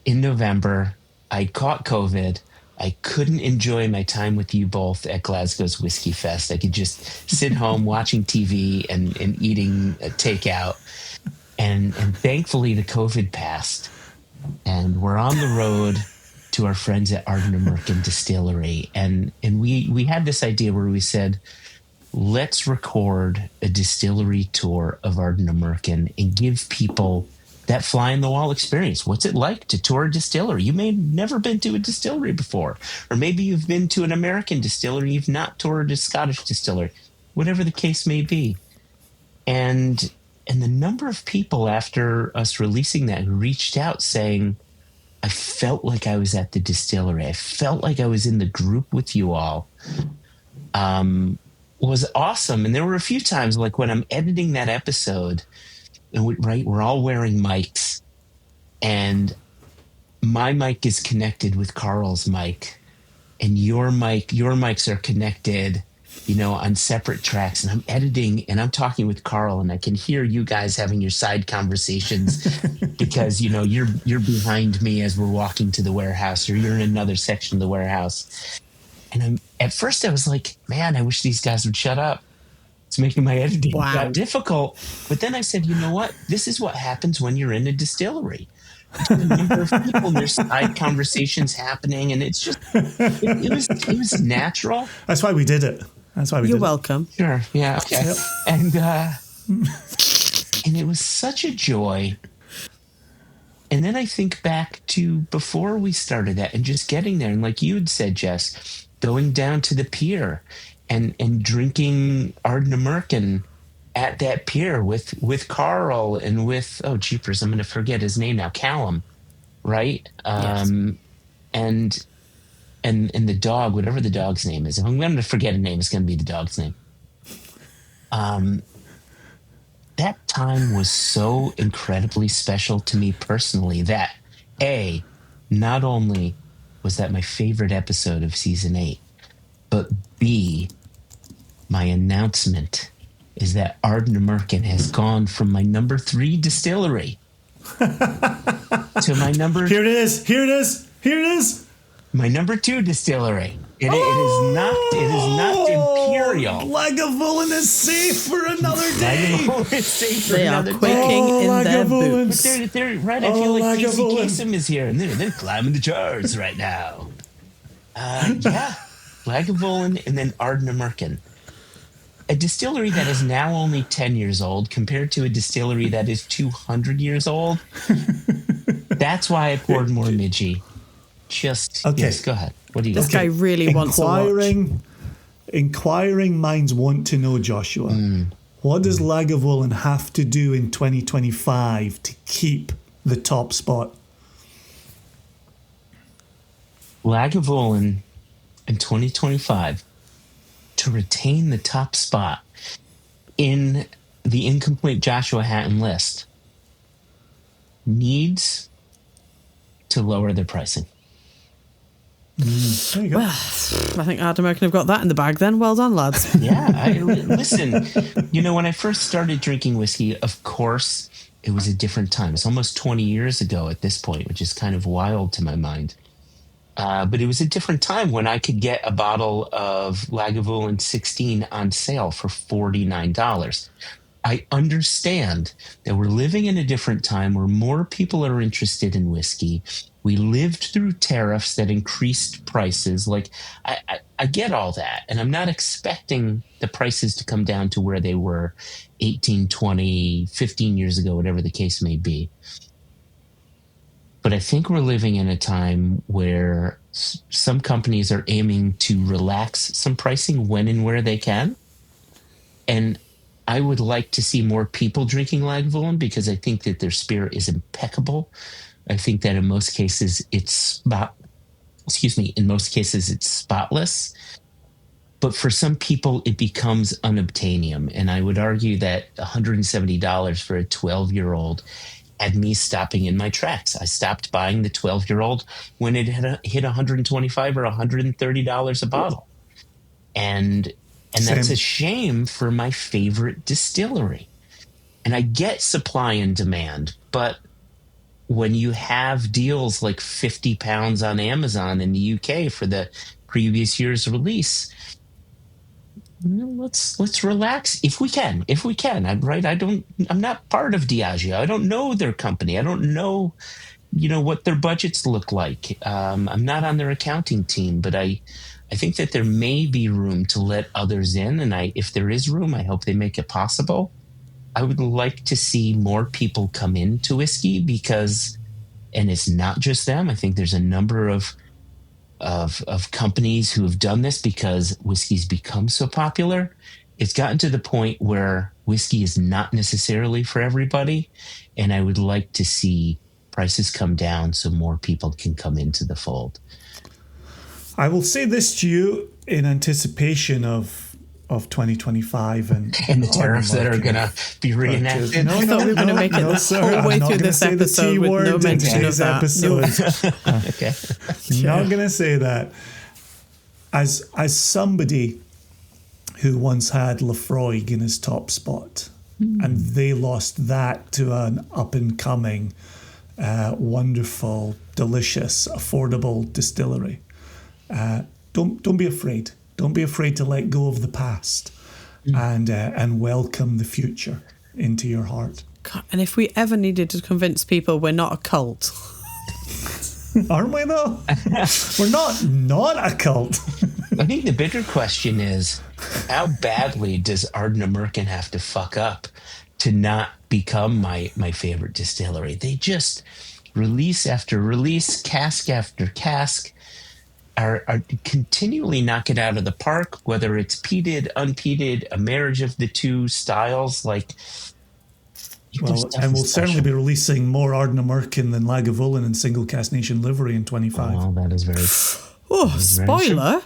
in November. I caught COVID. I couldn't enjoy my time with you both at Glasgow's Whiskey Fest. I could just sit home watching TV and eating takeout. And thankfully the COVID passed. And we're on the road to our friends at Ardnamurchan Distillery. And we had this idea where we said, let's record a distillery tour of Ardnamurchan and give people that fly-in-the-wall experience. What's it like to tour a distillery? You may have never been to a distillery before, or maybe you've been to an American distillery, you've not toured a Scottish distillery, whatever the case may be. And the number of people after us releasing that who reached out saying, I felt like I was at the distillery, I felt like I was in the group with you all, was awesome. And there were a few times, like when I'm editing that episode, and we're all wearing mics, and my mic is connected with Carl's mic, and your mics are connected, on separate tracks. And I'm editing and I'm talking with Carl, and I can hear you guys having your side conversations because, you're behind me as we're walking to the warehouse, or you're in another section of the warehouse. And at first I was like, man, I wish these guys would shut up. It's making my editing got difficult. But then I said, you know what? This is what happens when you're in a distillery. There's a number of people, and there's side conversations happening, and it's just, it was natural. That's why we did it. You're welcome. Sure. Yeah. Okay. Yep. And it was such a joy. And then I think back to before we started that and just getting there. And like you had said, Jess, going down to the pier and drinking Ardnamurchan at that pier with Carl and with, oh, jeepers, I'm going to forget his name now, Callum, right? Yes. And the dog, whatever the dog's name is. If I'm going to forget a name, it's going to be the dog's name. That time was so incredibly special to me personally that, A, not only was that my favorite episode of season 8, but B, my announcement is that Ardnamurchan has gone from my number 3 distillery to my number... Here it is. My number 2 distillery. It is not Imperial. Lagavulin is safe for another day. Lagavulin is safe for they another are quaking day. in their boots. But they're right. I feel like Casey Kasem is here, and they're climbing the charts right now. Lagavulin and then Ardnamurchan. A distillery that is now only 10 years old compared to a distillery that is 200 years old. That's why I poured more Midgie. Yes, go ahead. What do you This guy really wants to watch. Inquiring minds want to know, Joshua. What does Lagavulin have to do in 2025 to keep the top spot? Lagavulin in 2025 to retain the top spot in the incomplete Joshua Hatton list needs to lower their pricing. There you go. Well, I think Ardnamurchan have got that in the bag then. Well done, lads. Yeah. Listen, when I first started drinking whiskey, of course, it was a different time. It's almost 20 years ago at this point, which is kind of wild to my mind. But it was a different time when I could get a bottle of Lagavulin 16 on sale for $49. I understand that we're living in a different time where more people are interested in whiskey. We lived through tariffs that increased prices. Like I get all that. And I'm not expecting the prices to come down to where they were 18, 20, 15 years ago, whatever the case may be. But I think we're living in a time where some companies are aiming to relax some pricing when and where they can. And I would like to see more people drinking Lagavulin because I think that their spirit is impeccable. I think that in most cases it's spotless. But for some people, it becomes unobtainium. And I would argue that $170 for a 12-year-old had me stopping in my tracks. I stopped buying the 12-year-old when it had hit $125 or $130 a bottle. And that's a shame for my favorite distillery. And I get supply and demand, but when you have deals like 50 pounds on Amazon in the UK for the previous year's release, let's relax if we can. I'm right. I'm not part of Diageo. I don't know their company. I don't know, what their budgets look like. I'm not on their accounting team, but I think that there may be room to let others in. And if there is room, I hope they make it possible. I would like to see more people come into whiskey and it's not just them. I think there's a number of companies who have done this because whiskey's become so popular. It's gotten to the point where whiskey is not necessarily for everybody. And I would like to see prices come down so more people can come into the fold. I will say this to you in anticipation of 2025 and the tariffs that are going to be reenacted. I thought we were going to make it the whole way through this episode with no mention of that. Okay. Not going to say that. As somebody who once had Lafroig in his top spot, and they lost that to an up-and-coming, wonderful, delicious, affordable distillery. Don't be afraid. Don't be afraid to let go of the past and welcome the future into your heart. God, and if we ever needed to convince people we're not a cult. Aren't we, though? We're not a cult. I think the bigger question is, how badly does Ardnamurchan have to fuck up to not become my favorite distillery? They just, release after release, cask after cask, are continually knock it out of the park, whether it's peated, unpeated, a marriage of the two styles. And we'll certainly be releasing more Ardnamurchan than Lagavulin in single cask Nation livery in 25. Oh, that is very... spoiler!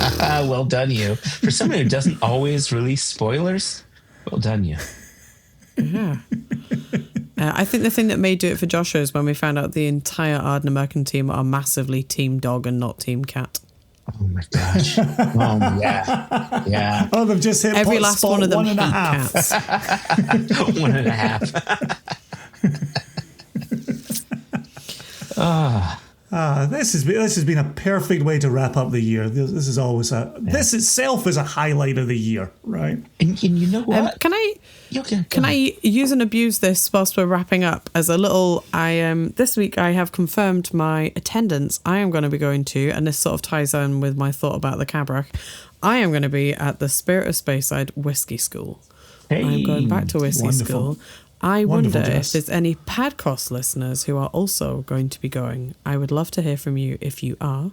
Well done, you. For someone who doesn't always release spoilers, well done, you. Yeah. I think the thing that may do it for Joshua is when we found out the entire Ardnamurchan team are massively team dog and not team cat. Oh my gosh. Yeah. Oh, they've just hit every last one of them 1.5 cats. 1.5. This has been a perfect way to wrap up the year. This is always this itself is a highlight of the year, right? And you know what? Can I use and abuse this whilst we're wrapping up as a little? This week I have confirmed my attendance. I am going to be going to, and this sort of ties in with my thought about the Cabrach. I am going to be at the Spirit of Speyside Whisky School. Hey, I'm going back to whisky school. I wonder Jess. if there's any Padcast listeners who are also going to be going. I would love to hear from you if you are.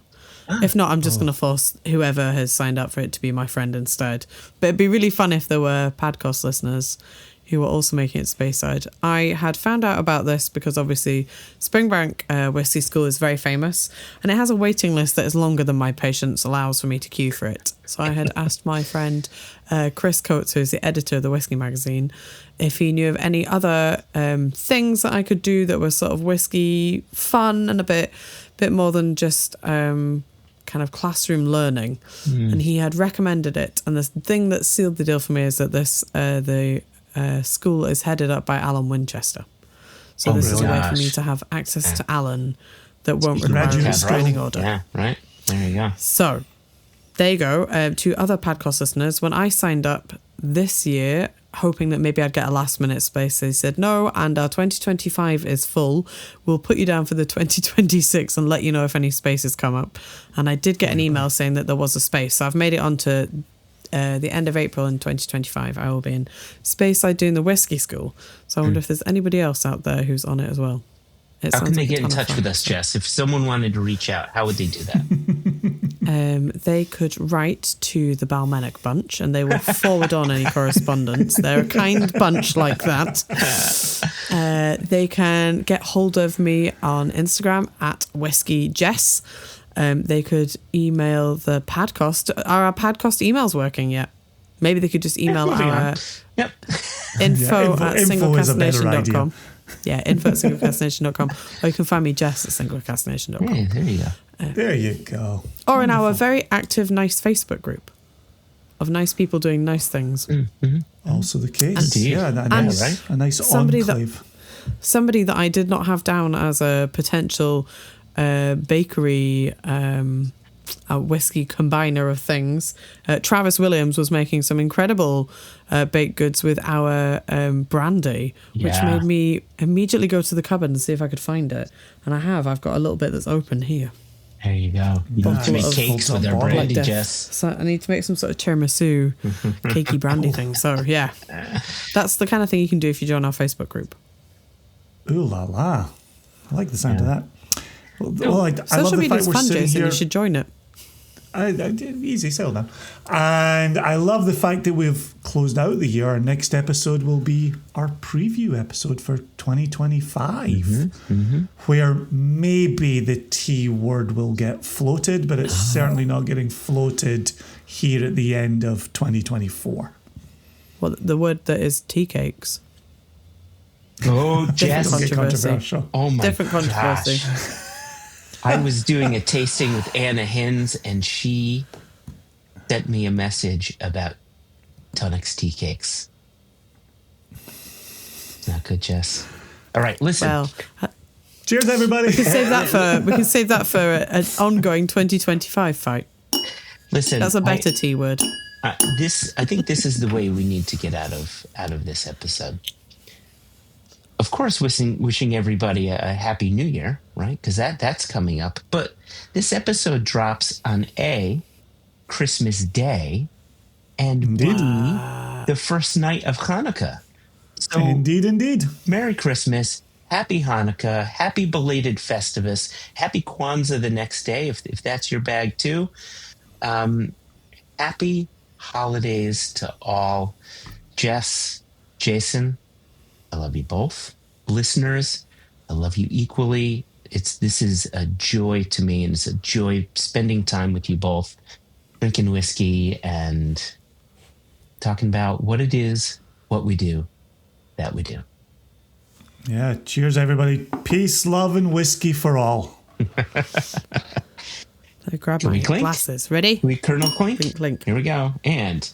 If not, I'm just going to force whoever has signed up for it to be my friend instead. But it'd be really fun if there were Padcast listeners who were also making it Speyside. I had found out about this because obviously Springbank Whisky School is very famous and it has a waiting list that is longer than my patience allows for me to queue for it. So I had asked my friend Chris Coates, who's the editor of the Whisky magazine, if he knew of any other things that I could do that were sort of whiskey fun and a bit more than just kind of classroom learning. And he had recommended it. And the thing that sealed the deal for me is that the school is headed up by Alan Winchester. So this is a way for me to have access to Alan that won't require a restraining order. Yeah, right. There you go. So there you go. To other Padcast listeners, when I signed up this year, hoping that maybe I'd get a last minute space. They said no, and our 2025 is full. We'll put you down for the 2026 and let you know if any spaces come up. And I did get an email saying that there was a space. So I've made it onto the end of April in 2025. I will be in Speyside doing the whiskey school. So I wonder if there's anybody else out there who's on it as well. How can they get in touch with us, Jess? If someone wanted to reach out, how would they do that? They could write to the Balmenic bunch and they will forward on any correspondence. They're a kind bunch like that. They can get hold of me on Instagram at whiskeyjess. They could email the Padcast. Are our Padcast emails working yet? Maybe they could just email our info at singlecastnation.com. Yeah, info at singlecastnation.com. Or you can find me, Jess, at singlecastnation.com. Yeah, there you go. There you go. Or in our very active, nice Facebook group of nice people doing nice things. Also the case. Indeed. Yeah, a nice enclave. Somebody that I did not have down as a potential bakery a whiskey combiner of things. Travis Williams was making some incredible baked goods with our brandy, which made me immediately go to the cupboard and see if I could find it. And I've got a little bit that's open here. There you go. You need to make cakes with our brandy, Jess. So I need to make some sort of tiramisu cakey brandy thing. So yeah, that's the kind of thing you can do if you join our Facebook group. Ooh la la. I like the sound of that. Well, I Social love the media fact is we're fun, sitting Jason. here. You should join it. Easy sell then. And I love the fact that we've closed out the year. Our next episode will be our preview episode for 2025, where maybe the T word will get floated, but it's certainly not getting floated here at the end of 2024. Well, the word that is tea cakes. Oh, Jess. Controversial. Oh, my Different controversy. gosh. I was doing a tasting with Anna Hins, and she sent me a message about Tunnocks tea cakes. Not good, Jess. All right, listen. Well, Cheers, everybody. we can save that for an ongoing 2025 fight. Listen, That's a better T word. I think this is the way we need to get out of this episode. Of course, wishing everybody a happy new year, right? Because that's coming up. But this episode drops on A, Christmas Day, and B, the first night of Hanukkah. So Indeed. Merry Christmas, Happy Hanukkah, Happy belated Festivus, Happy Kwanzaa the next day, if that's your bag too. Happy holidays to all. Jess, Jason, I love you both. Listeners, I love you equally. This is a joy to me, and it's a joy spending time with you both, drinking whiskey and talking about what it is, what we do, that we do. Yeah, cheers, everybody. Peace, love, and whiskey for all. I grab my glasses. Ready? We Colonel Clink? Clink, clink. Here we go. And